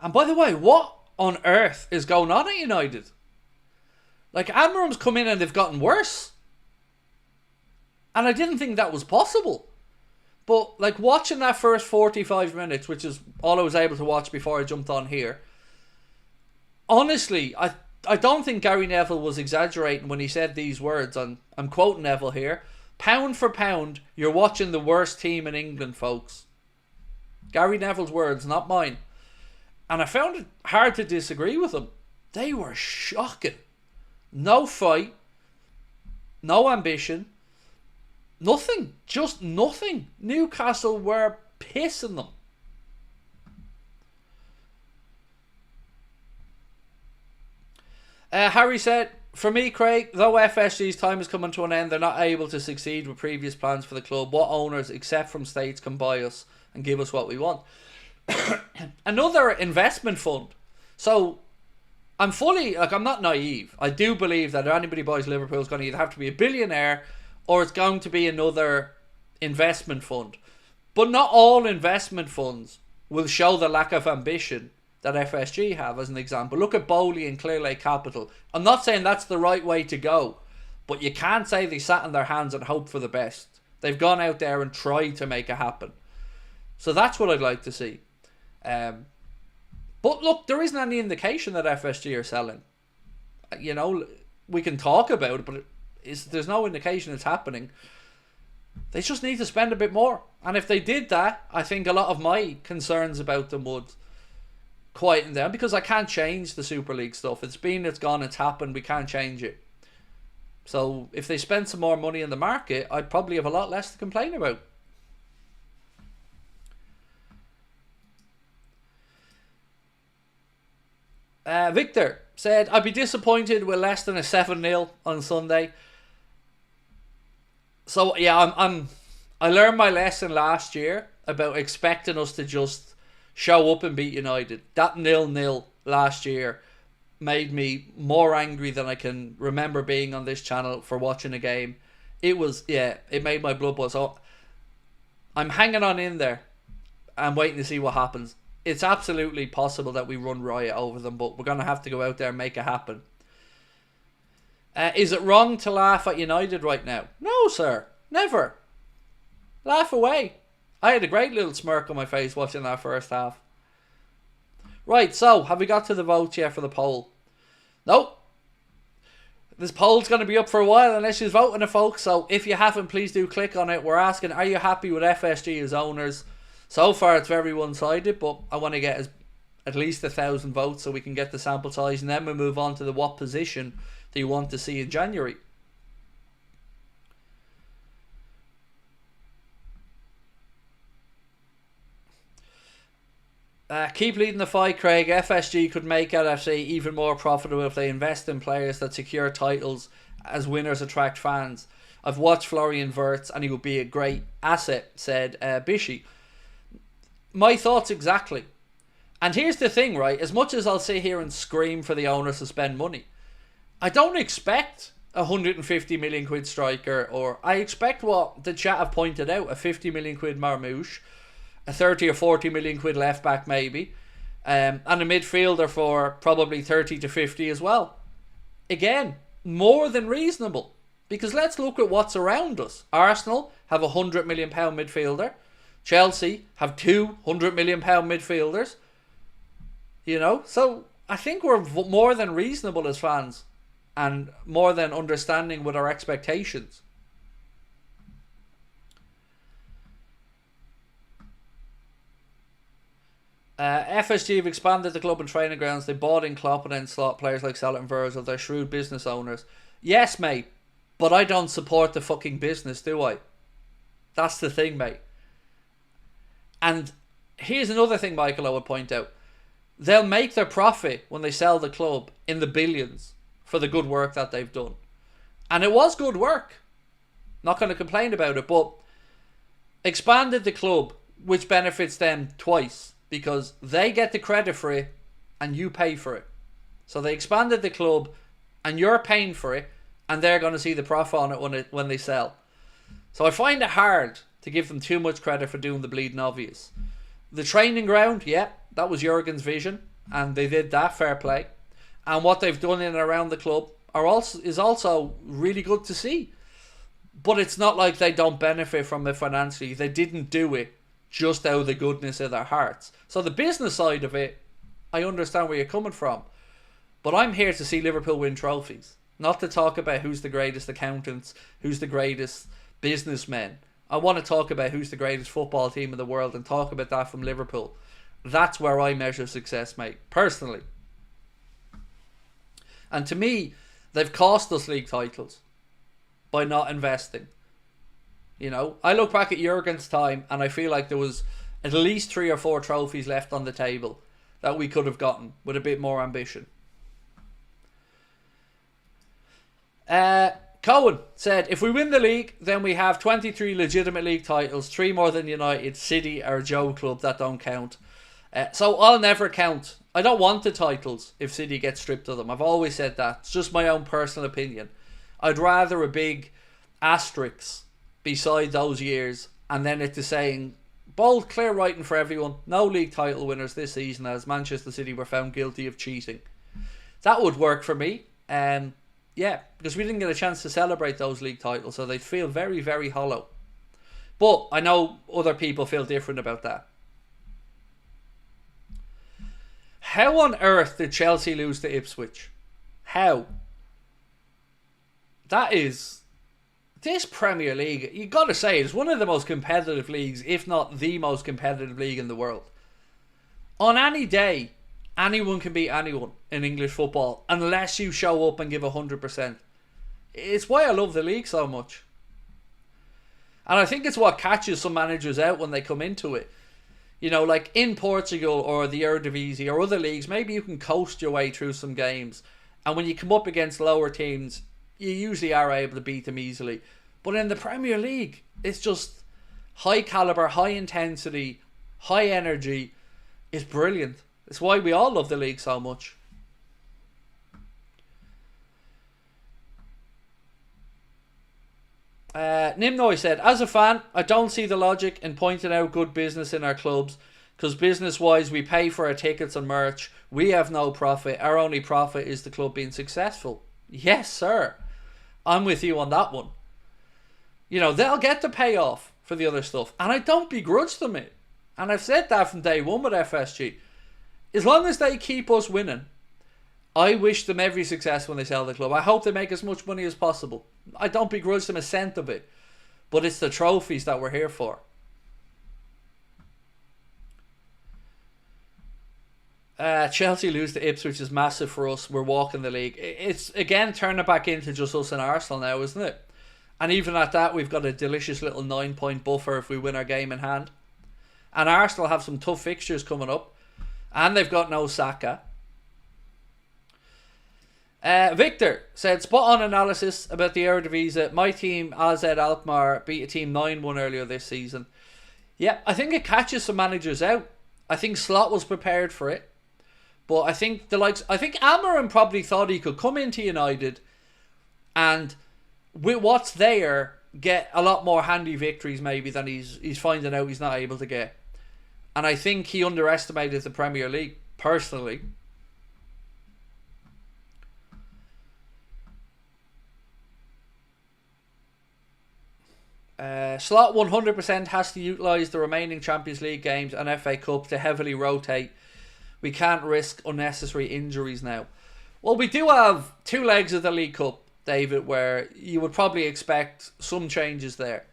And by the way, what on earth is going on at United? Like, Amram's come in and they've gotten worse. And I didn't think that was possible. But, like, watching that first 45 minutes, which is all I was able to watch before I jumped on here, honestly, I don't think Gary Neville was exaggerating when he said these words. I'm quoting Neville here. Pound for pound, you're watching the worst team in England, folks. Gary Neville's words, not mine. And I found it hard to disagree with him. They were shocking. No fight. No ambition. Nothing. Just nothing. Newcastle were pissing them. Harry said, for me, Craig, though FSG's time is coming to an end, they're not able to succeed with previous plans for the club. What owners, except from States, can buy us and give us what we want? Another investment fund. So I'm not naive. I do believe that if anybody buys Liverpool, it's going to either have to be a billionaire or it's going to be another investment fund. But not all investment funds will show the lack of ambition that FSG have, as an example. Look at Bowley and Clearlake Capital. I'm not saying that's the right way to go, but you can't say they sat on their hands and hoped for the best. They've gone out there and tried to make it happen. So that's what I'd like to see. But look, there isn't any indication that FSG are selling. You know, we can talk about it, but there's no indication it's happening. They just need to spend a bit more. And if they did that, I think a lot of my concerns about them would quieten down, because I can't change the Super League stuff. It's been, it's gone, it's happened. We can't change it. So if they spend some more money in the market, I'd probably have a lot less to complain about. Victor said, I'd be disappointed with less than a 7-0 on Sunday. So yeah, I learned my lesson last year about expecting us to just show up and beat United. That 0-0 last year made me more angry than I can remember being on this channel for watching a game. It made my blood boil. So I'm hanging on in there and waiting to see what happens. It's absolutely possible that we run riot over them, but we're going to have to go out there and make it happen. Is it wrong to laugh at United right now? No, sir. Never. Laugh away. I had a great little smirk on my face watching that first half. Right, so have we got to the votes yet for the poll? Nope. This poll's going to be up for a while unless you're voting it, folks. So if you haven't, please do click on it. We're asking, are you happy with FSG as owners? So far, it's very one-sided, but I want to get at least 1,000 votes so we can get the sample size, and then we move on to the what position do you want to see in January. Keep leading the fight, Craig. FSG could make LFC even more profitable if they invest in players that secure titles as winners attract fans. I've watched Florian Wirtz and he would be a great asset, said Bishy. My thoughts exactly. And here's the thing, right? As much as I'll sit here and scream for the owners to spend money, I don't expect a 150 million quid striker, or I expect what the chat have pointed out, a 50 million quid Marmouche, a 30 or 40 million quid left back maybe, and a midfielder for probably 30 to 50 as well. Again, more than reasonable, because let's look at what's around us. Arsenal have a £100 million midfielder. Chelsea have two £100 million midfielders. You know, so I think we're more than reasonable as fans and more than understanding with our expectations. FSG have expanded the club and training grounds. They bought in Klopp and then slot players like Salah and Virgil. They're shrewd business owners. Yes, mate, but I don't support the fucking business, do I? That's the thing, mate. And here's another thing, Michael, I would point out. They'll make their profit when they sell the club in the billions for the good work that they've done. And it was good work. Not going to complain about it, but expanded the club, which benefits them twice, because they get the credit for it and you pay for it. So they expanded the club and you're paying for it, and they're going to see the profit on it when they sell. So I find it hard to give them too much credit for doing the bleeding obvious. The training ground, yeah, that was Jurgen's vision, and they did that, fair play. And what they've done in and around the club is also really good to see. But it's not like they don't benefit from it financially. They didn't do it just out of the goodness of their hearts. So the business side of it, I understand where you're coming from. But I'm here to see Liverpool win trophies. Not to talk about who's the greatest accountants, who's the greatest businessmen. I want to talk about who's the greatest football team in the world and talk about that from Liverpool. That's where I measure success, mate, personally. And to me, they've cost us league titles by not investing. You know, I look back at Jurgen's time and I feel like there was at least 3 or 4 trophies left on the table that we could have gotten with a bit more ambition. Cohen said, if we win the league, then we have 23 legitimate league titles, 3 more than United, City, or Joe Club that don't count. So I'll never count. I don't want the titles if City gets stripped of them. I've always said that. It's just my own personal opinion. I'd rather a big asterisk beside those years and then it is saying, bold, clear writing for everyone, no league title winners this season as Manchester City were found guilty of cheating. That would work for me. Yeah, because we didn't get a chance to celebrate those league titles, so they'd feel very, very hollow. But I know other people feel different about that. How on earth did Chelsea lose to Ipswich? How? That is... This Premier League, you got to say, it's one of the most competitive leagues, if not the most competitive league in the world. On any day, anyone can beat anyone in English football unless you show up and give 100%. It's why I love the league so much. And I think it's what catches some managers out when they come into it. You know, like in Portugal or the Eredivisie or other leagues, maybe you can coast your way through some games. And when you come up against lower teams, you usually are able to beat them easily. But in the Premier League, it's just high caliber, high intensity, high energy. It's brilliant. It's why we all love the league so much. Nimnoy said, as a fan, I don't see the logic in pointing out good business in our clubs, because business-wise, we pay for our tickets and merch. We have no profit. Our only profit is the club being successful. Yes, sir. I'm with you on that one. You know, they'll get the payoff for the other stuff. And I don't begrudge them it. And I've said that from day one with FSG. As long as they keep us winning, I wish them every success when they sell the club. I hope they make as much money as possible. I don't begrudge them a cent of it. But it's the trophies that we're here for. Chelsea lose to Ipswich is massive for us. We're walking the league. It's again turning it back into just us and Arsenal now, isn't it? And even at that, we've got a delicious little 9-point buffer if we win our game in hand. And Arsenal have some tough fixtures coming up. And they've got no Saka. Victor said, spot on analysis about the Eredivisie. My team, AZ Alkmaar, beat a team 9-1 earlier this season. Yeah, I think it catches some managers out. I think Slot was prepared for it. But I think Almiron probably thought he could come into United and with what's there get a lot more handy victories maybe than he's finding out he's not able to get. And I think he underestimated the Premier League, personally. Slot 100% has to utilise the remaining Champions League games and FA Cup to heavily rotate. We can't risk unnecessary injuries now. Well, we do have 2 legs of the League Cup, David, where you would probably expect some changes there.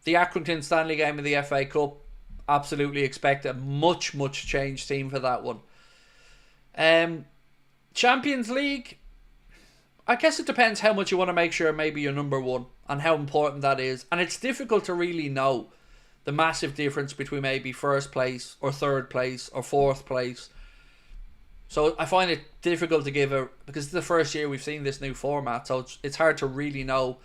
The Accrington Stanley game and the FA Cup, absolutely expect a much changed team for that one. Champions League, I guess it depends how much you want to make sure maybe you're number one and how important that is. And it's difficult to really know the massive difference between maybe first place or third place or fourth place. So I find it difficult to give because it's the first year we've seen this new format, so it's hard to really know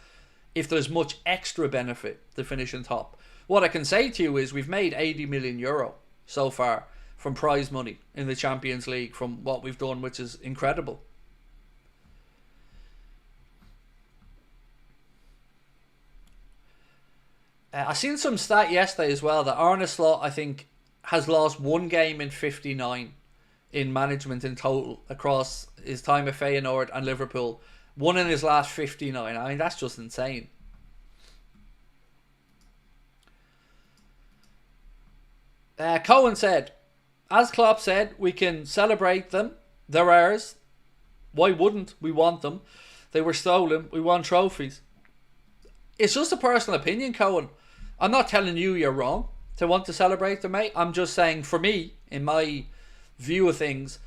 if there's much extra benefit to finishing top. What I can say to you is we've made €80 million so far from prize money in the Champions League from what we've done, which is incredible. I seen some stat yesterday as well that Arne Slot, I think, has lost 1 game in 59 in management in total across his time at Feyenoord and Liverpool. 1 in his last 59. I mean, that's just insane. Cohen said, as Klopp said, we can celebrate them. They're ours. Why wouldn't we want them? They were stolen. We want trophies. It's just a personal opinion, Cohen. I'm not telling you you're wrong to want to celebrate them, mate. I'm just saying, for me, in my view of things,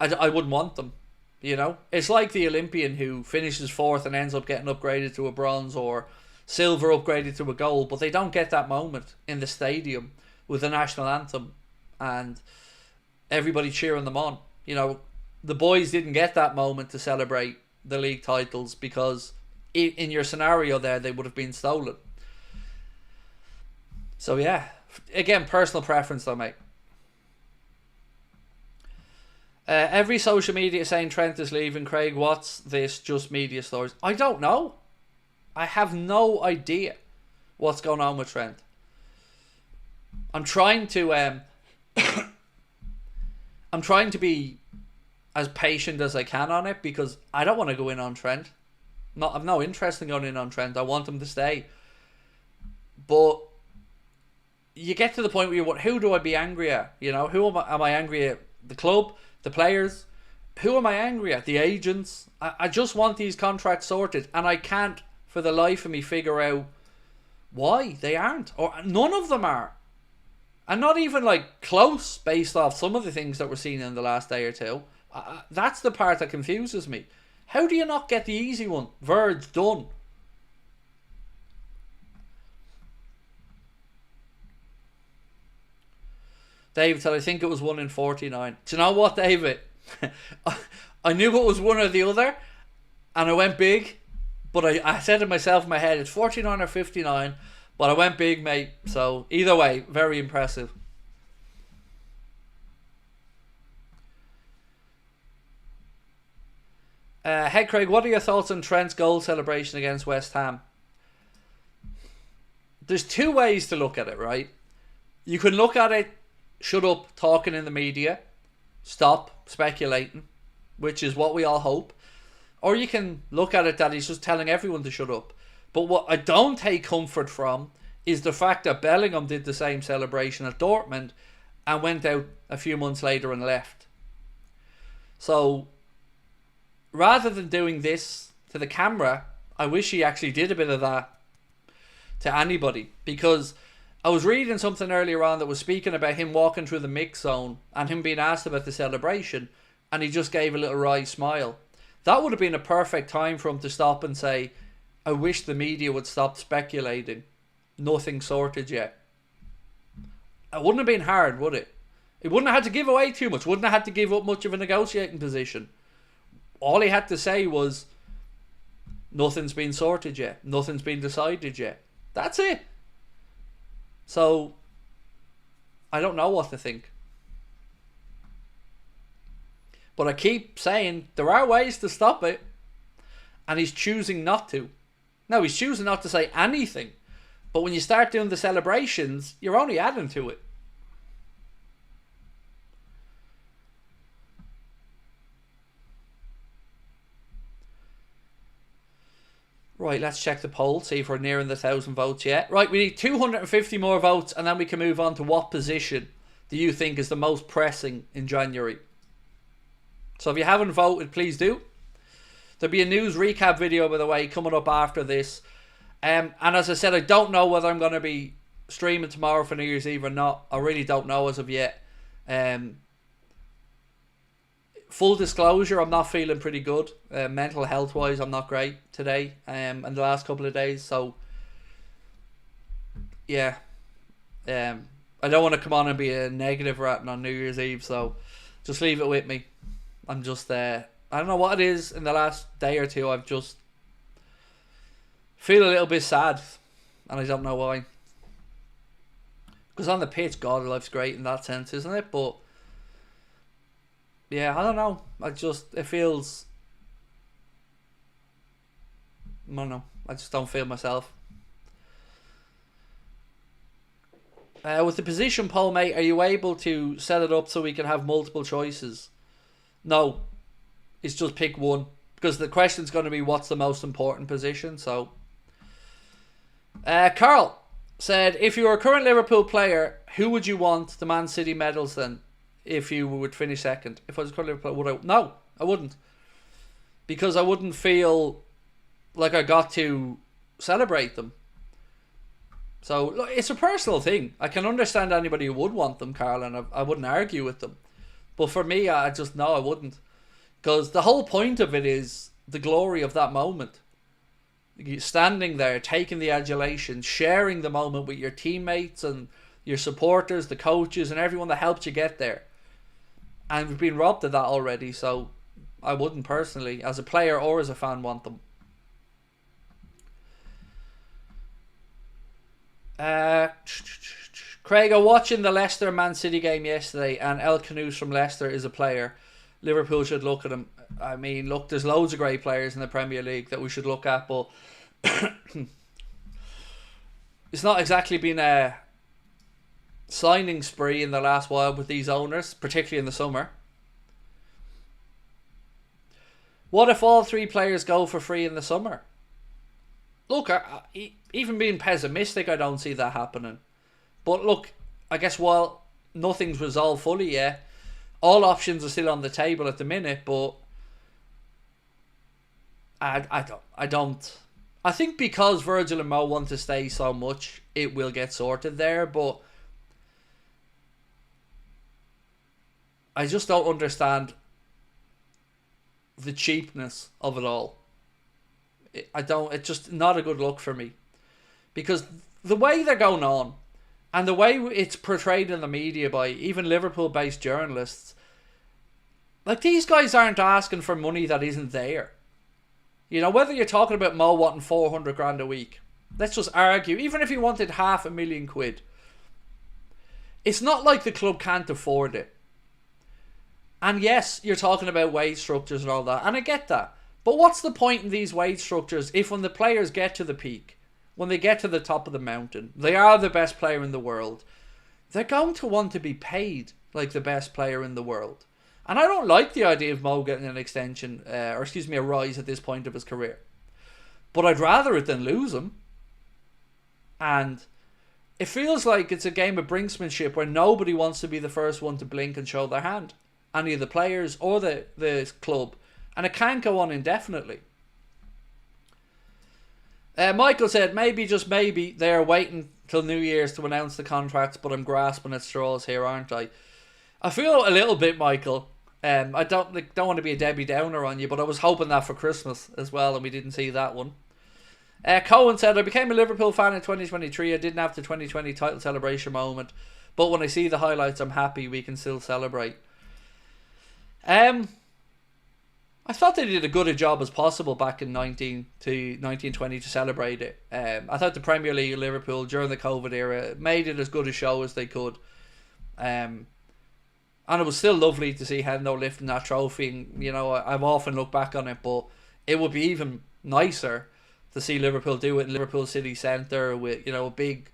I wouldn't want them. You know, it's like the Olympian who finishes 4th and ends up getting upgraded to a bronze, or silver upgraded to a gold, but they don't get that moment in the stadium with the national anthem and everybody cheering them on. You know, the boys didn't get that moment to celebrate the league titles because in your scenario there they would have been stolen. So yeah, again, personal preference though, mate. Every social media saying Trent is leaving. Craig, what's this? Just media stories. I don't know. I have no idea what's going on with Trent. I'm trying to I'm trying to be as patient as I can on it because I don't want to go in on Trent. I've no interest in going in on Trent. I want him to stay. But you get to the point where you're, who do I be angry at? You know, who am I angry at? The club? The players? Who am I angry at? The agents? I just want these contracts sorted, and I can't for the life of me figure out why they aren't, or none of them are, and not even like close based off some of the things that we're seeing in the last day or two. That's the part that confuses me. How do you not get the easy one? Verd's done. David said, I think it was 1 in 49. Do you know what, David? I knew it was one or the other, and I went big, but I said to myself in my head, it's 49 or 59, but I went big, mate. So either way, very impressive. Hey Craig, what are your thoughts on Trent's goal celebration against West Ham? There's 2 ways to look at it, right? You can look at it, shut up talking in the media, stop speculating, which is what we all hope. Or you can look at it that he's just telling everyone to shut up. But what I don't take comfort from is the fact that Bellingham did the same celebration at Dortmund and went out a few months later and left. So rather than doing this to the camera, I wish he actually did a bit of that to anybody, because I was reading something earlier on that was speaking about him walking through the mix zone and him being asked about the celebration, and he just gave a little wry smile. That would have been a perfect time for him to stop and say, I wish the media would stop speculating. Nothing sorted yet. It wouldn't have been hard, would it? He wouldn't have had to give away too much. Wouldn't have had to give up much of a negotiating position. All he had to say was, nothing's been sorted yet. Nothing's been decided yet. That's it. So, I don't know what to think. But I keep saying there are ways to stop it. And he's choosing not to. No, he's choosing not to say anything. But when you start doing the celebrations, you're only adding to it. Right, let's check the poll, see if we're nearing the 1,000 votes yet. Right, we need 250 more votes, and then we can move on to what position do you think is the most pressing in January. So if you haven't voted, please do. There'll be a news recap video, by the way, coming up after this. And as I said, I don't know whether I'm going to be streaming tomorrow for New Year's Eve or not. I really don't know as of yet. Full disclosure, I'm not feeling pretty good. Mental health wise, I'm not great today and the last couple of days. So, yeah. I don't want to come on and be a negative ratting on New Year's Eve. So, just leave it with me. I'm just, I don't know what it is in the last day or two. I've just feel a little bit sad. And I don't know why. Because on the pitch, God, life's great in that sense, isn't it? But yeah, I don't know. It feels, I don't know. I just don't feel myself. With the position poll, mate, are you able to set it up so we can have multiple choices? No. It's just pick one. Because the question's going to be what's the most important position. So, Carl said, if you were a current Liverpool player, who would you want the Man City medals then? If you would finish second. If I was a current Liverpool player, would I? No, I wouldn't. Because I wouldn't feel like I got to celebrate them. So, look, it's a personal thing. I can understand anybody who would want them, Carl, and I wouldn't argue with them. But for me, I just, no, I wouldn't. Because the whole point of it is the glory of that moment. Standing there, taking the adulation, sharing the moment with your teammates and your supporters, the coaches, and everyone that helped you get there. And we've been robbed of that already, so I wouldn't personally, as a player or as a fan, want them. Craig, I'm watching the Leicester Man City game yesterday, and El Canoes from Leicester is a player. Liverpool should look at him. I mean, look, there's loads of great players in the Premier League that we should look at, but it's not exactly been a signing spree in the last while with these owners, particularly in the summer. What if all three players go for free in the summer? Look, even being pessimistic, I don't see that happening. But look, I guess while nothing's resolved fully yet, all options are still on the table at the minute, but I don't. I think because Virgil and Mo want to stay so much, it will get sorted there, but I just don't understand the cheapness of it all. It's just not a good look for me. Because the way they're going on, and the way it's portrayed in the media by even Liverpool-based journalists, like, these guys aren't asking for money that isn't there. You know, whether you're talking about Mo wanting 400 grand a week, let's just argue, even if he wanted £500,000, it's not like the club can't afford it. And yes, you're talking about wage structures and all that, and I get that. But what's the point in these wage structures if when the players get to the peak, when they get to the top of the mountain, they are the best player in the world, they're going to want to be paid like the best player in the world. And I don't like the idea of Mo getting an extension, a rise at this point of his career. but I'd rather it than lose them. And it feels like it's a game of brinksmanship where nobody wants to be the first one to blink and show their hand. Any of the players or the club. And it can't go on indefinitely. Michael said, maybe, just maybe, they're waiting till New Year's to announce the contracts, but I'm grasping at straws here, aren't I? I feel a little bit, Michael. I don't want to be a Debbie Downer on you, but I was hoping that for Christmas as well, and we didn't see that one. Cohen said, I became a Liverpool fan in 2023. I didn't have the 2020 title celebration moment, but when I see the highlights, I'm happy we can still celebrate. I thought they did as good a job as possible back in 1920 to celebrate it. I thought the Premier League of Liverpool during the COVID era made it as good a show as they could. And it was still lovely to see Hendo lifting that trophy. And, you know, I've often looked back on it, but it would be even nicer to see Liverpool do it in Liverpool City Centre with, you know, a big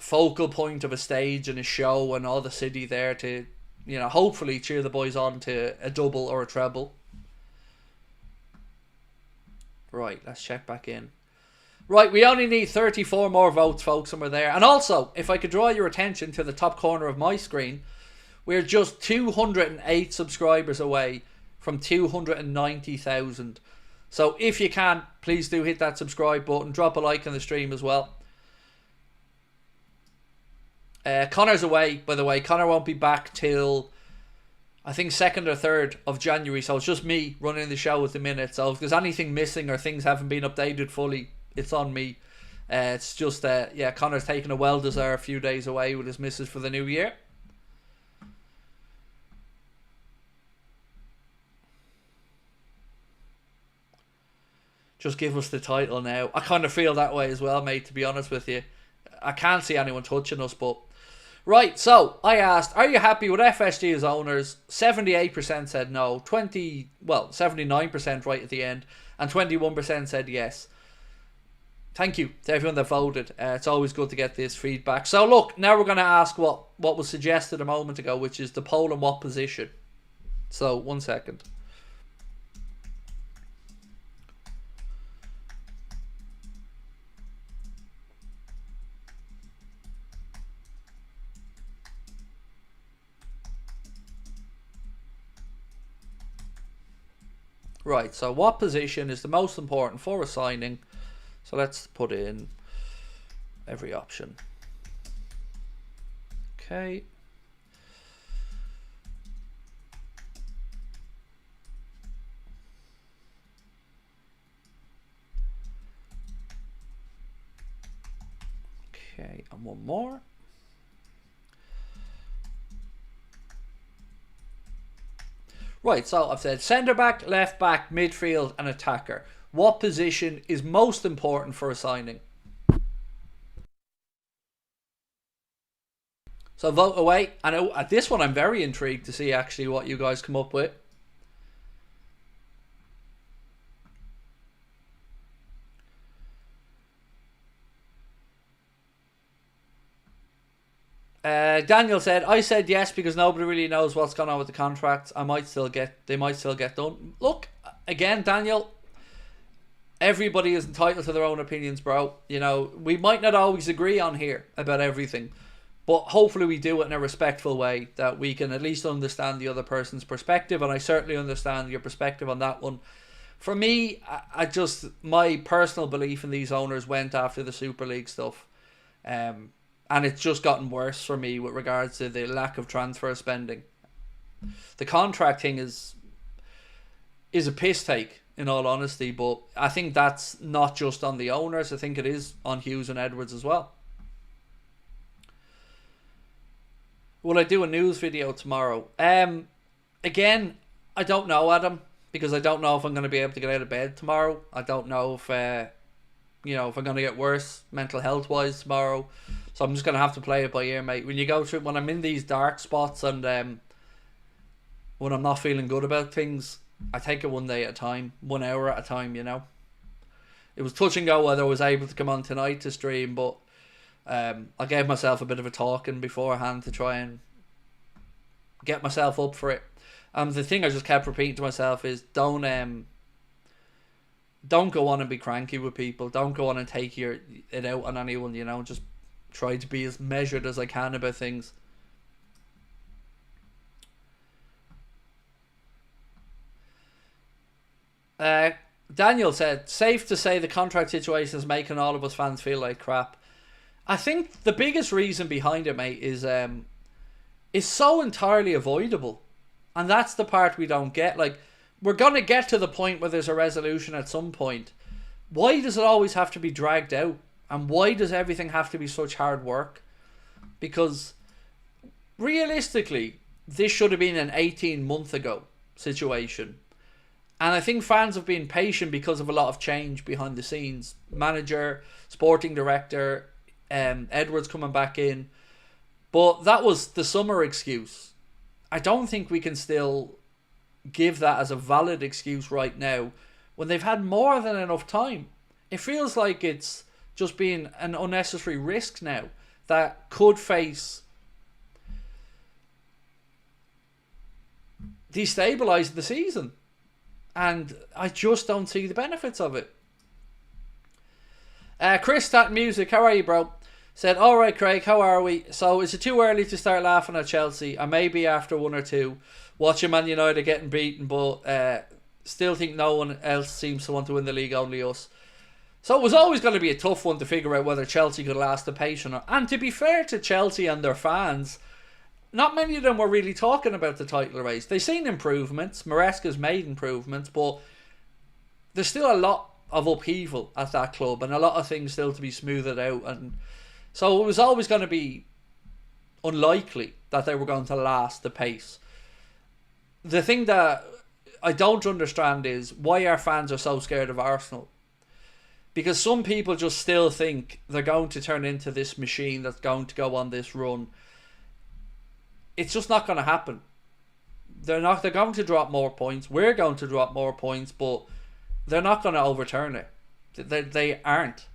focal point of a stage and a show and all the city there to, you know, hopefully cheer the boys on to a double or a treble. Right, let's check back in. Right, we only need 34 more votes, folks, and we're there. And also, if I could draw your attention to the top corner of my screen, we're just 208 subscribers away from 290,000. So if you can, please do hit that subscribe button. Drop a like on the stream as well. Connor's away, by the way. Connor won't be back till, I think, 2nd or 3rd of January. So it's just me running the show at the minute. So if there's anything missing or things haven't been updated fully, it's on me. It's just, yeah, Connor's taking a well-deserved few days away with his missus for the new year. Just give us the title now. I kind of feel that way as well, mate, to be honest with you. I can't see anyone touching us, but... Right, so, I asked, are you happy with FSG as owners? 78% said no. 79% right at the end. And 21% said yes. Thank you to everyone that voted. It's always good to get this feedback. So, look, now we're going to ask what was suggested a moment ago, which is the poll in what position. So, 1 second. Right, so what position is the most important for a signing? So let's put in every option. Okay. Okay, and one more. Right, so I've said centre back, left back, midfield and attacker. What position is most important for a signing? So vote away. And at this one I'm very intrigued to see actually what you guys come up with. Daniel said, I said yes because nobody really knows what's going on with the contracts. They might still get done. Look, again, Daniel, everybody is entitled to their own opinions, bro. You know, we might not always agree on here about everything, but hopefully we do it in a respectful way that we can at least understand the other person's perspective, and I certainly understand your perspective on that one. For me, my personal belief in these owners went after the Super League stuff. And it's just gotten worse for me with regards to the lack of transfer spending. The contract thing is a piss take, in all honesty, but I think that's not just on the owners. I think it is on Hughes and Edwards as well. Will I do a news video tomorrow? Again, I don't know, Adam, because I don't know if I'm going to be able to get out of bed tomorrow. I don't know if if I'm going to get worse mental health wise tomorrow. So I'm just going to have to play it by ear, mate. When I'm in these dark spots and when I'm not feeling good about things, I take it one day at a time, 1 hour at a time, you know. It was touch and go whether I was able to come on tonight to stream, but I gave myself a bit of a talking beforehand to try and get myself up for it. The thing I just kept repeating to myself is don't don't go on and be cranky with people. Don't go on and take it out on anyone, you know. Just try to be as measured as I can about things. Daniel said, safe to say the contract situation is making all of us fans feel like crap. I think the biggest reason behind it, mate, is so entirely avoidable. And that's the part we don't get. Like, we're going to get to the point where there's a resolution at some point. Why does it always have to be dragged out? And why does everything have to be such hard work? Because realistically, this should have been an 18-month ago situation. And I think fans have been patient because of a lot of change behind the scenes. Manager, sporting director, Edwards coming back in. But that was the summer excuse. I don't think we can still give that as a valid excuse right now when they've had more than enough time. It feels like it's just being an unnecessary risk now that could face destabilising the season. And I just don't see the benefits of it. Chris, that music, how are you, bro? Said, alright, Craig, how are we? So, is it too early to start laughing at Chelsea? I may be after one or two. Watching Man United getting beaten, but still think no one else seems to want to win the league, only us. So, it was always going to be a tough one to figure out whether Chelsea could last the pace or not. And to be fair to Chelsea and their fans, not many of them were really talking about the title race. They've seen improvements. Maresca's made improvements, but there's still a lot of upheaval at that club and a lot of things still to be smoothed out. And so it was always going to be unlikely that they were going to last the pace. The thing that I don't understand is why our fans are so scared of Arsenal. Because some people just still think they're going to turn into this machine that's going to go on this run. It's just not going to happen. They're going to drop more points. We're going to drop more points, but they're not going to overturn it. They aren't.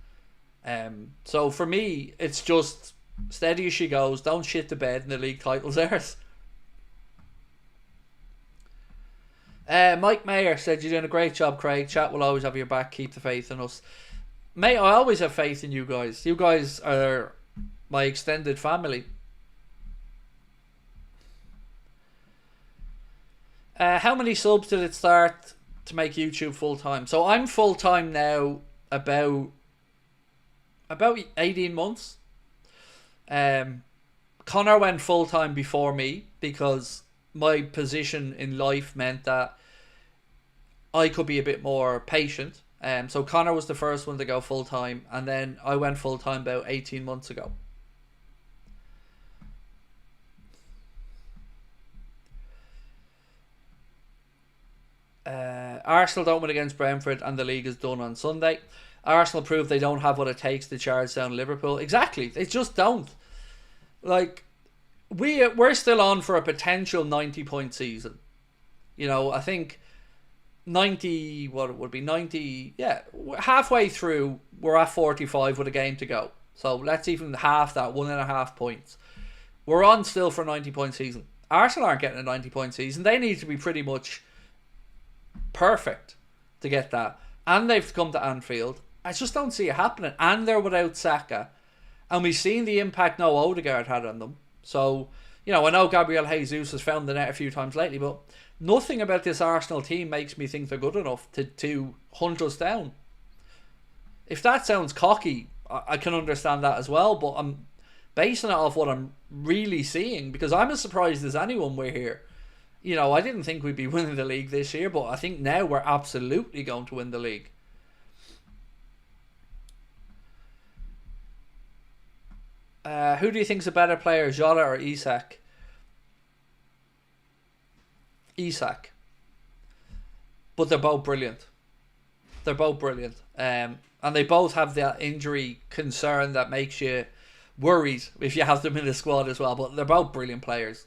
So for me, it's just steady as she goes. Don't shit the bed, and the league title's theirs. Mike Mayer said, you're doing a great job, Craig. Chat will always have your back. Keep the faith in us. Mate, I always have faith in you guys. You guys are my extended family. How many subs did it start to make YouTube full-time? So I'm full-time now about 18 months. Connor went full-time before me because my position in life meant that I could be a bit more patient. So Connor was the first one to go full-time, and then I went full-time about 18 months ago. Arsenal don't win against Brentford and the league is done on Sunday. Arsenal prove they don't have what it takes to charge down Liverpool. Exactly, they just don't. Like, we're still on for a potential 90-point season. You know, I think 90, what it would be, 90, yeah, halfway through, we're at 45 with a game to go. So let's even half that, 1.5 points. We're on still for a 90-point season. Arsenal aren't getting a 90-point season. They need to be pretty much perfect to get that. And they've come to Anfield. I just don't see it happening. And they're without Saka. And we've seen the impact no Odegaard had on them. So, you know, I know Gabriel Jesus has found the net a few times lately, but nothing about this Arsenal team makes me think they're good enough to hunt us down. If that sounds cocky, I can understand that as well, but I'm basing it off what I'm really seeing, because I'm as surprised as anyone we're here. You know, I didn't think we'd be winning the league this year, but I think now we're absolutely going to win the league. Who do you think's a better player, Jota or Isak? Isak. But they're both brilliant. They're both brilliant. And they both have that injury concern that makes you worried if you have them in the squad as well. But they're both brilliant players.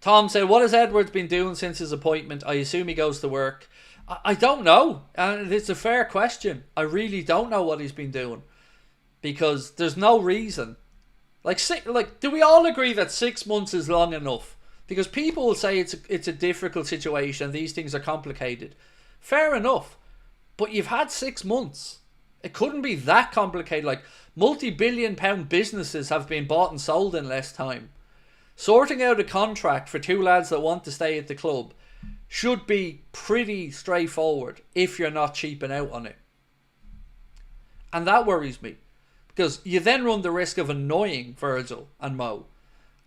Tom said, what has Edwards been doing since his appointment? I assume he goes to work. I don't know. And it's a fair question. I really don't know what he's been doing. Because there's no reason. Like, do we all agree that 6 months is long enough Because people will say it's a difficult situation, these things are complicated. Fair enough. But you've had 6 months. It couldn't be that complicated. Like, multi-billion pound businesses have been bought and sold in less time. Sorting out a contract for 2 lads that want to stay at the club should be pretty straightforward if you're not cheaping out on it. And that worries me. Because you then run the risk of annoying Virgil and Mo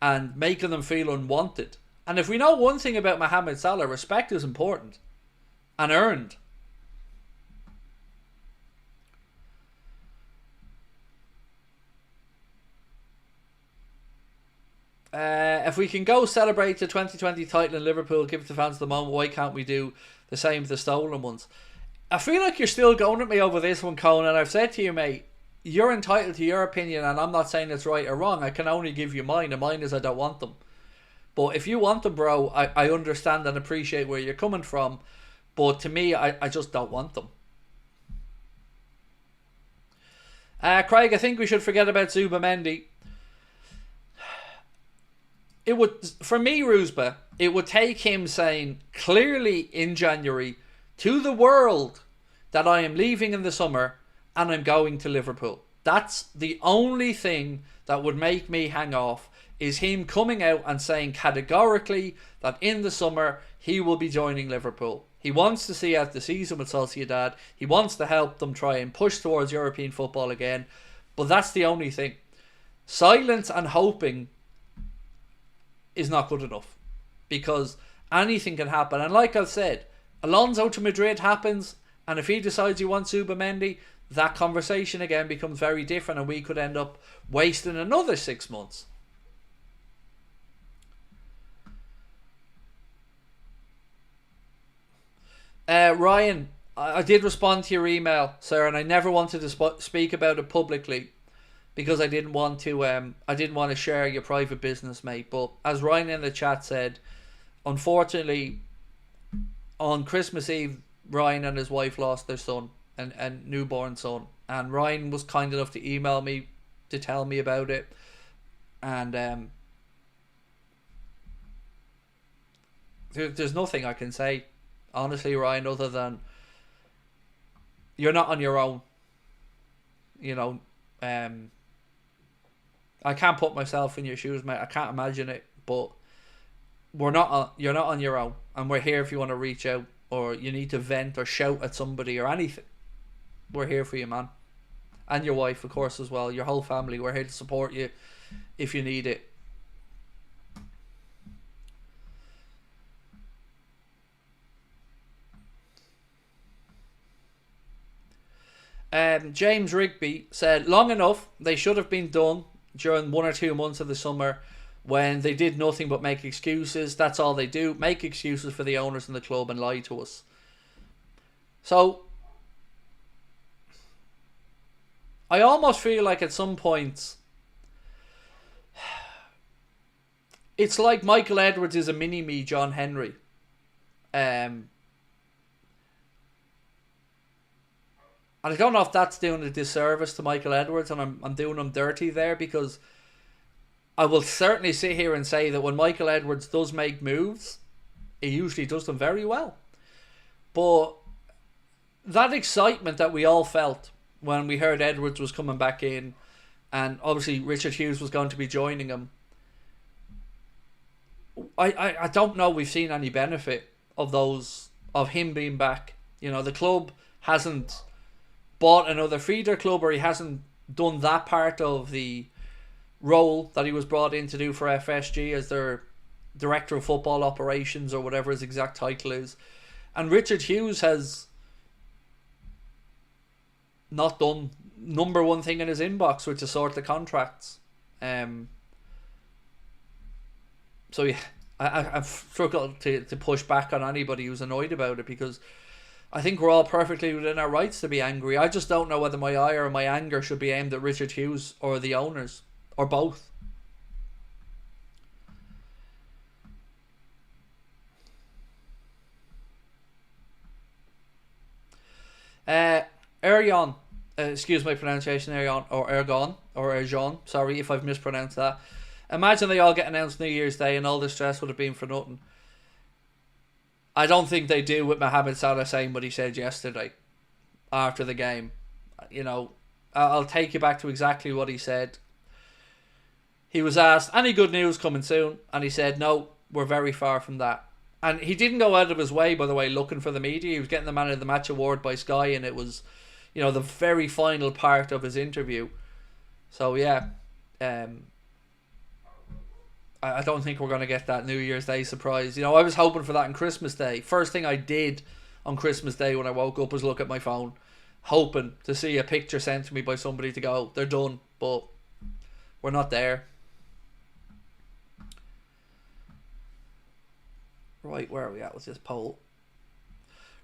and making them feel unwanted. And if we know one thing about Mohamed Salah, respect is important. And earned. If we can go celebrate the 2020 title in Liverpool, give it to fans at the moment, why can't we do the same with the stolen ones? I feel like you're still going at me over this one, Conan. I've said to you, mate, you're entitled to your opinion, and I'm not saying it's right or wrong. I can only give you mine, and mine is I don't want them. But if you want them, bro, I understand and appreciate where you're coming from. But to me, I just don't want them. Craig, I think we should forget about Zubimendi. It would, for me, Rusba, it would take him saying clearly in January to the world that I am leaving in the summer and I'm going to Liverpool. That's the only thing that would make me hang off, is him coming out and saying categorically that in the summer he will be joining Liverpool. He wants to see out the season with Sociedad. He wants to help them try and push towards European football again. But that's the only thing. Silence and hoping is not good enough, because anything can happen. And like I've said, Alonso to Madrid happens, and if he decides he wants Zubimendi, that conversation again becomes very different, and we could end up wasting another 6 months. Ryan, I did respond to your email, sir, and I never wanted to speak about it publicly, because I didn't want to share your private business, mate. But as Ryan in the chat said, unfortunately, on Christmas Eve, Ryan and his wife lost their son, and newborn son. And Ryan was kind enough to email me to tell me about it. And there's nothing I can say, honestly, Ryan, other than you're not on your own. You know, I can't put myself in your shoes, mate. I can't imagine it, but you're not on your own, and we're here if you want to reach out, or you need to vent or shout at somebody or anything. We're here for you, man, and your wife, of course, as well. Your whole family. We're here to support you if you need it. James Rigby said, long enough, they should have been done during 1 or 2 months of the summer when they did nothing but make excuses. That's all they do, make excuses for the owners and the club and lie to us. So I almost feel like at some points it's like Michael Edwards is a mini-me John Henry. And I don't know if that's doing a disservice to Michael Edwards, and I'm doing him dirty there, because I will certainly sit here and say that when Michael Edwards does make moves, he usually does them very well. But that excitement that we all felt when we heard Edwards was coming back in, and obviously Richard Hughes was going to be joining him, I don't know we've seen any benefit of him being back. You know, the club hasn't bought another feeder club, or he hasn't done that part of the role that he was brought in to do for FSG as their director of football operations, or whatever his exact title is. And Richard Hughes has not done number one thing in his inbox, which is sort the contracts. So yeah, I've struggled to push back on anybody who's annoyed about it, because I think we're all perfectly within our rights to be angry. I just don't know whether my ire or my anger should be aimed at Richard Hughes or the owners, or both. Ergon, excuse my pronunciation, Ergon, or Ergon, or Erjon, sorry if I've mispronounced that. Imagine they all get announced New Year's Day and all the stress would have been for nothing. I don't think they do with Mohamed Salah saying what he said yesterday after the game. You know, I'll take you back to exactly what he said. He was asked, any good news coming soon? And he said, no, we're very far from that. And he didn't go out of his way, by the way, looking for the media. He was getting the Man of the Match award by Sky, and it was, you know, the very final part of his interview. So, yeah, I don't think we're going to get that New Year's Day surprise. You know, I was hoping for that on Christmas Day. First thing I did on Christmas Day when I woke up was look at my phone, hoping to see a picture sent to me by somebody to go, they're done, but we're not there. Right, where are we at with this poll?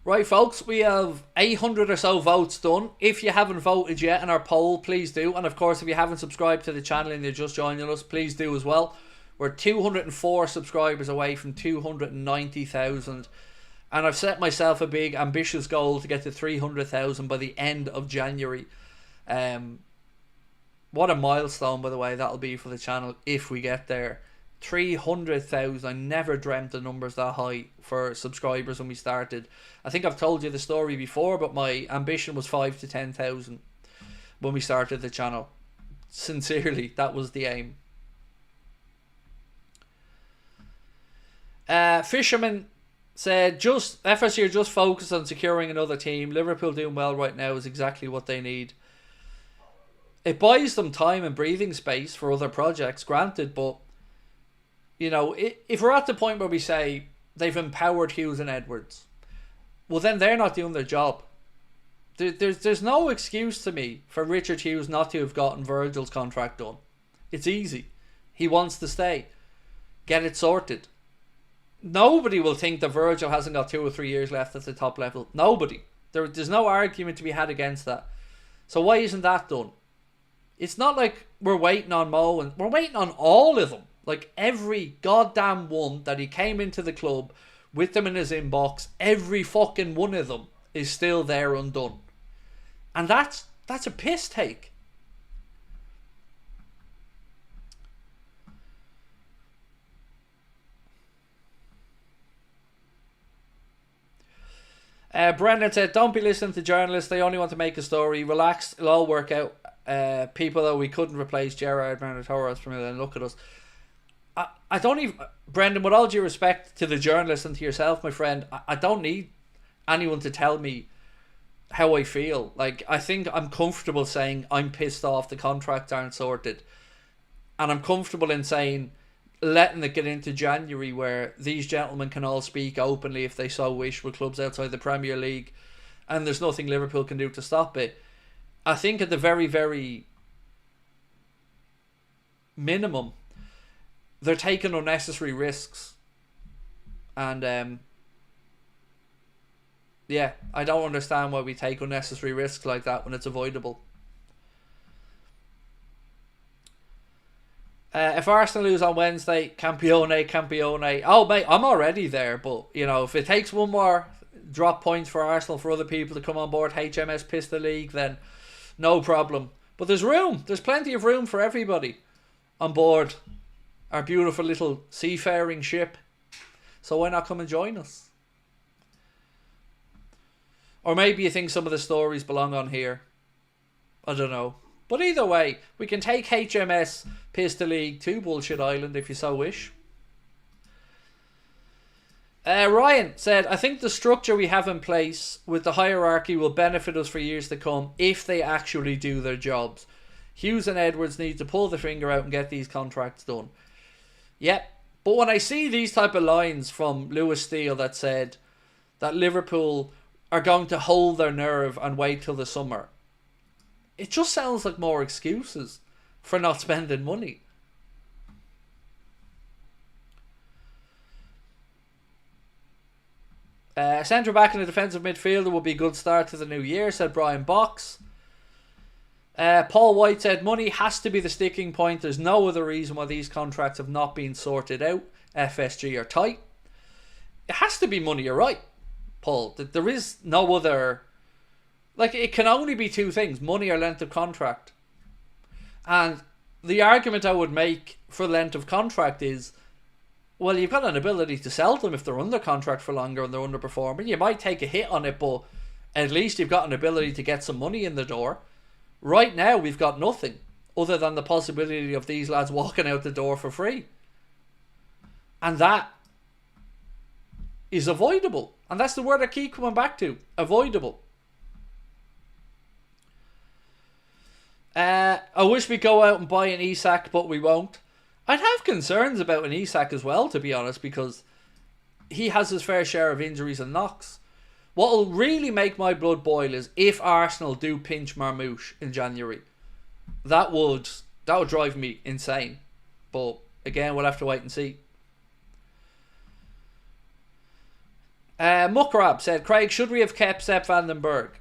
Right, folks, we have 800 or so votes done. If you haven't voted yet in our poll, please do. And of course, if you haven't subscribed to the channel and you're just joining us, please do as well. We're 204 subscribers away from 290,000. And I've set myself a big, ambitious goal to get to 300,000 by the end of January. What a milestone, by the way, that'll be for the channel if we get there. 300,000. I never dreamt the numbers that high for subscribers when we started. I think I've told you the story before, but my ambition was 5 to 10,000 when we started the channel. Sincerely, that was the aim. Fisherman said, just FSG are just focused on securing another team. Liverpool doing well right now is exactly what they need. It buys them time and breathing space for other projects, granted, but you know, if we're at the point where we say they've empowered Hughes and Edwards, well then they're not doing their job. There's no excuse to me for Richard Hughes not to have gotten Virgil's contract done. It's easy. He wants to stay. Get it sorted. Nobody will think that Virgil hasn't got 2 or 3 years left at the top level. Nobody. There's no argument to be had against that. So why isn't that done? It's not like we're waiting on Mo, and we're waiting on all of them. Like every goddamn one that he came into the club with them in his inbox, every fucking one of them is still there undone. And that's a piss take. Brendan said, don't be listening to journalists. They only want to make a story. Relax. It'll all work out. People, though, we couldn't replace Gerard Bernard Torres from it. And look at us. I don't even... Brendan, with all due respect to the journalists and to yourself, my friend, I don't need anyone to tell me how I feel. Like, I think I'm comfortable saying I'm pissed off the contracts aren't sorted. And I'm comfortable in saying, letting it get into January where these gentlemen can all speak openly if they so wish with clubs outside the Premier League, and there's nothing Liverpool can do to stop it. I think at the very, very minimum, they're taking unnecessary risks. And yeah, I don't understand why we take unnecessary risks like that when it's avoidable. If Arsenal lose on Wednesday, campione. Oh, mate, I'm already there. But, you know, if it takes one more drop points for Arsenal for other people to come on board, HMS piss the league, then no problem. But there's room. There's plenty of room for everybody on board our beautiful little seafaring ship. So why not come and join us? Or maybe you think some of the stories belong on here. I don't know. But either way, we can take HMS Piss the League to Bullshit Island if you so wish. Ryan said, I think the structure we have in place with the hierarchy will benefit us for years to come if they actually do their jobs. Hughes and Edwards need to pull the finger out and get these contracts done. Yep. But when I see these type of lines from Lewis Steele that said that Liverpool are going to hold their nerve and wait till the summer, it just sounds like more excuses for not spending money. Centre back and a defensive midfielder would be a good start to the new year, said Brian Box. Paul White said, money has to be the sticking point. There's no other reason why these contracts have not been sorted out. FSG are tight. It has to be money, you're right, Paul. There is no other... Like, it can only be two things, money or length of contract. And the argument I would make for the length of contract is, well, you've got an ability to sell them if they're under contract for longer and they're underperforming. You might take a hit on it, but at least you've got an ability to get some money in the door. Right now, we've got nothing other than the possibility of these lads walking out the door for free. And that is avoidable. And that's the word I keep coming back to. Avoidable. I wish we'd go out and buy an Isak, but we won't. I'd have concerns about an Isak as well, to be honest, because he has his fair share of injuries and knocks. What will really make my blood boil is if Arsenal do pinch Marmoush in January. That would drive me insane. But again, we'll have to wait and see. Muckrab said, Craig, should we have kept Sepp van den Berg?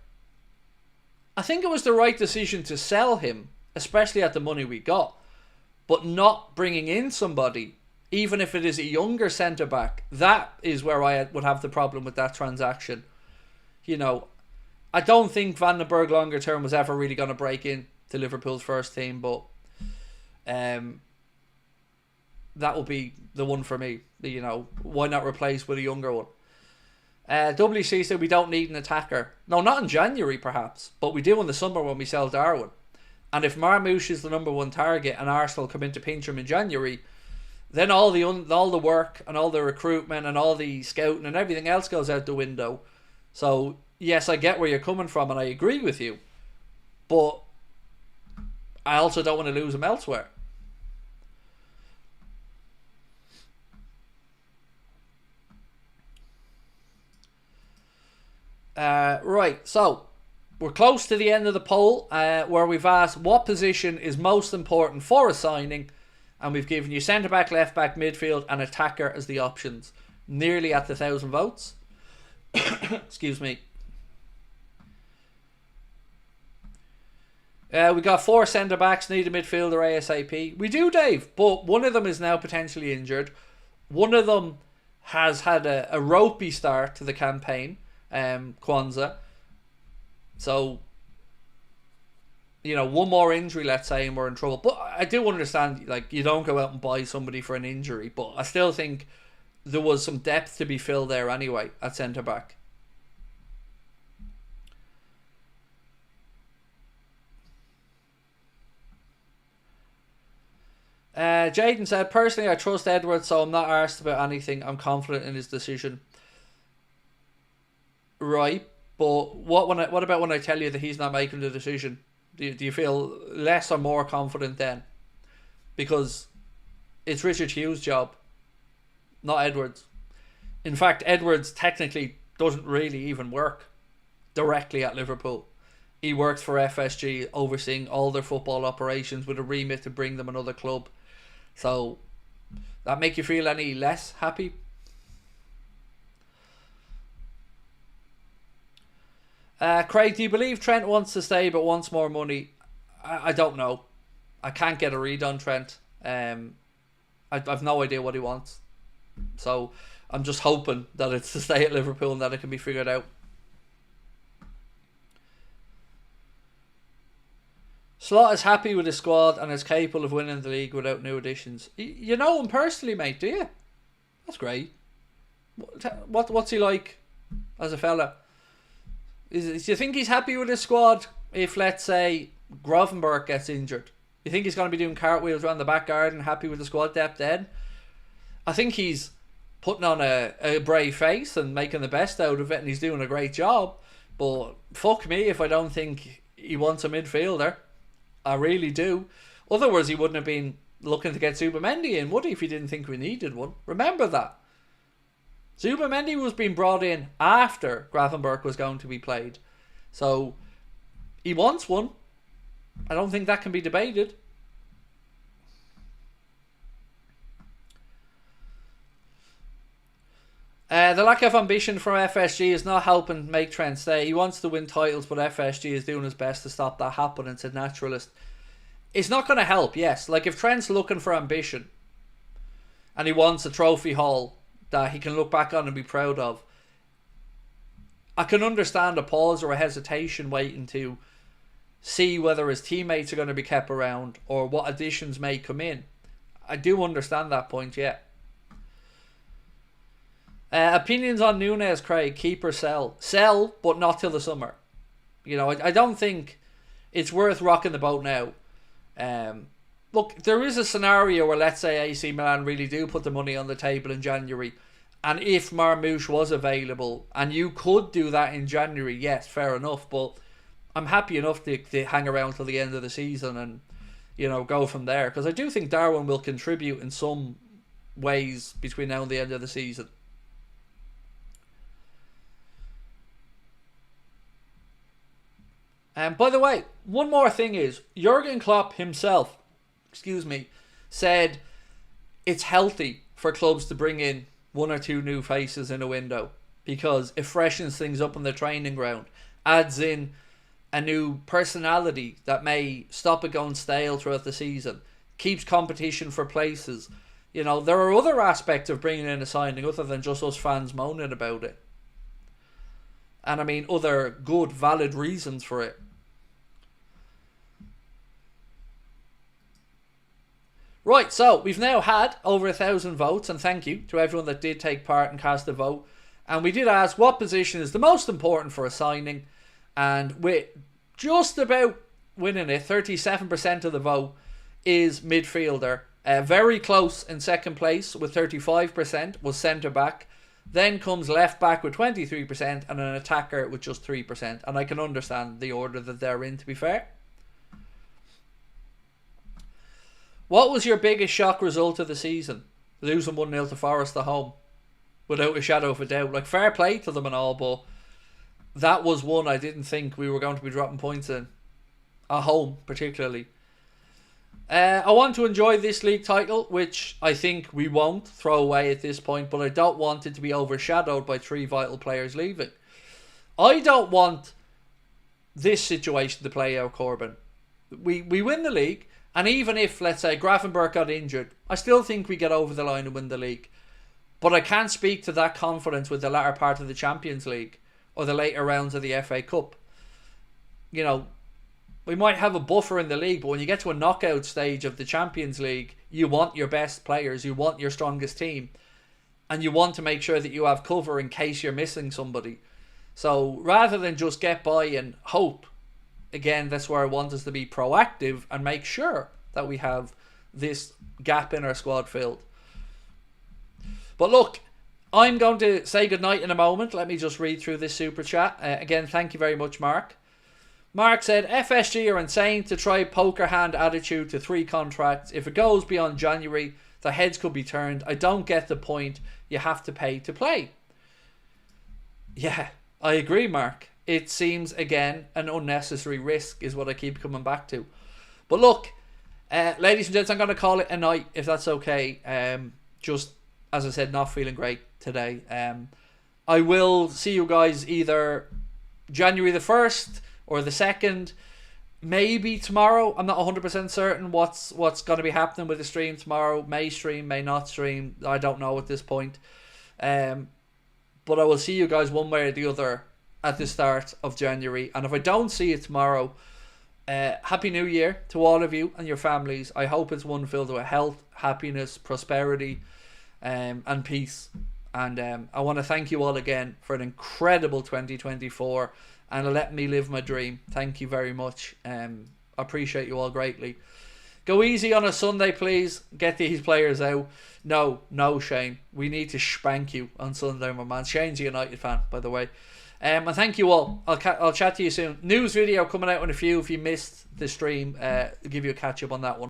I think it was the right decision to sell him, especially at the money we got. But not bringing in somebody, even if it is a younger centre-back, that is where I would have the problem with that transaction. You know, I don't think Van den Berg longer term was ever really going to break in to Liverpool's first team, but that will be the one for me. You know, why not replace with a younger one? WC said we don't need an attacker. No, not in January perhaps, but we do in the summer when we sell Darwin. And if Marmoush is the number one target and Arsenal come in to pinch him in January, then all the work and all the recruitment and all the scouting and everything else goes out the window. So, yes, I get where you're coming from and I agree with you. But I also don't want to lose him elsewhere. Right, so we're close to the end of the poll where we've asked what position is most important for a signing, and we've given you centre-back, left-back, midfield and attacker as the options. Nearly at the 1,000 votes. Excuse me. We got 4 centre-backs, need a midfielder ASAP. We do, Dave, but one of them is now potentially injured. One of them has had a ropey start to the campaign, Kwanzaa. So, you know, one more injury, let's say, and we're in trouble. But I do understand, like, you don't go out and buy somebody for an injury. But I still think there was some depth to be filled there anyway at centre-back. Jaden said, personally, I trust Edwards, so I'm not arsed about anything. I'm confident in his decision. Right. But what about when I tell you that he's not making the decision? Do you feel less or more confident then? Because it's Richard Hughes' job, not Edwards. In fact, Edwards technically doesn't really even work directly at Liverpool. He works for FSG, overseeing all their football operations with a remit to bring them another club. So, that make you feel any less happy? Craig, do you believe Trent wants to stay but wants more money? I don't know. I can't get a read on Trent. I've no idea what he wants. So I'm just hoping that it's to stay at Liverpool and that it can be figured out. Slot is happy with his squad and is capable of winning the league without new additions. You know him personally, mate, do you? That's great. What's he like as a fella? Do you think he's happy with his squad if, let's say, Gravenberch gets injured? You think he's going to be doing cartwheels around the back garden, happy with the squad depth then? I think he's putting on a brave face and making the best out of it, and he's doing a great job. But fuck me if I don't think he wants a midfielder. I really do. Otherwise, he wouldn't have been looking to get Zubamendi in, would he, if he didn't think we needed one? Remember that. Zubamendi was being brought in after Gravenberch was going to be played. So, he wants one. I don't think that can be debated. The lack of ambition from FSG is not helping make Trent stay. He wants to win titles, but FSG is doing his best to stop that happening. It's a naturalist. It's not going to help, yes. Like, if Trent's looking for ambition and he wants a trophy haul that he can look back on and be proud of, I can understand a pause or a hesitation waiting to see whether his teammates are going to be kept around or what additions may come in. I do understand that point, yeah. Opinions on Núñez, Craig? Keep or sell? Sell, but not till the summer. You know, I don't think it's worth rocking the boat now. Look, there is a scenario where, let's say, AC Milan really do put the money on the table in January, and if Marmoush was available, and you could do that in January, yes, fair enough, but I'm happy enough to hang around till the end of the season and, you know, go from there, because I do think Darwin will contribute in some ways between now and the end of the season. By the way, one more thing is, Jurgen Klopp himself, said it's healthy for clubs to bring in 1 or 2 new faces in a window, because it freshens things up on the training ground, adds in a new personality that may stop it going stale throughout the season, keeps competition for places. You know, there are other aspects of bringing in a signing other than just us fans moaning about it. And I mean, other good, valid reasons for it. Right, so we've now had over 1,000 votes, and thank you to everyone that did take part and cast a vote. And we did ask what position is the most important for a signing, and with just about winning it, 37% of the vote is midfielder. Very close in second place with 35% was centre back. Then comes left back with 23% and an attacker with just 3%. And I can understand the order that they're in, to be fair. What was your biggest shock result of the season? Losing 1-0 to Forest at home. Without a shadow of a doubt. Like, fair play to them and all, but that was one I didn't think we were going to be dropping points in. At home, particularly. I want to enjoy this league title, which I think we won't throw away at this point, but I don't want it to be overshadowed by 3 vital players leaving. I don't want this situation to play out, Corbin. We win the league, and even if, let's say, Gravenberch got injured, I still think we get over the line and win the league. But I can't speak to that confidence with the latter part of the Champions League or the later rounds of the FA Cup. You know, we might have a buffer in the league, but when you get to a knockout stage of the Champions League, you want your best players, you want your strongest team, and you want to make sure that you have cover in case you're missing somebody. So rather than just get by and hope, again, that's where I want us to be proactive and make sure that we have this gap in our squad filled. But look, I'm going to say goodnight in a moment. Let me just read through this super chat. Again, thank you very much, Mark. Mark said, FSG are insane to try poker hand attitude to 3 contracts. If it goes beyond January, the heads could be turned. I don't get the point. You have to pay to play. Yeah, I agree, Mark. It seems, again, an unnecessary risk is what I keep coming back to. But look, ladies and gents, I'm going to call it a night, if that's okay. Just, as I said, not feeling great today. I will see you guys either January the 1st or the 2nd, maybe tomorrow. I'm not 100% certain what's going to be happening with the stream tomorrow. May stream, may not stream. I don't know at this point. But I will see you guys one way or the other at the start of January. And if I don't see you tomorrow, Happy New Year to all of you and your families. I hope it's one filled with health, happiness, prosperity, and peace. And I want to thank you all again for an incredible 2024 and let me live my dream. Thank you very much. I appreciate you all greatly. Go easy on a Sunday, please. Get these players out. No, Shane. We need to spank you on Sunday, my man. Shane's a United fan, by the way. And thank you all. I'll chat to you soon. News video coming out in a few. If you missed the stream, I'll give you a catch up on that one.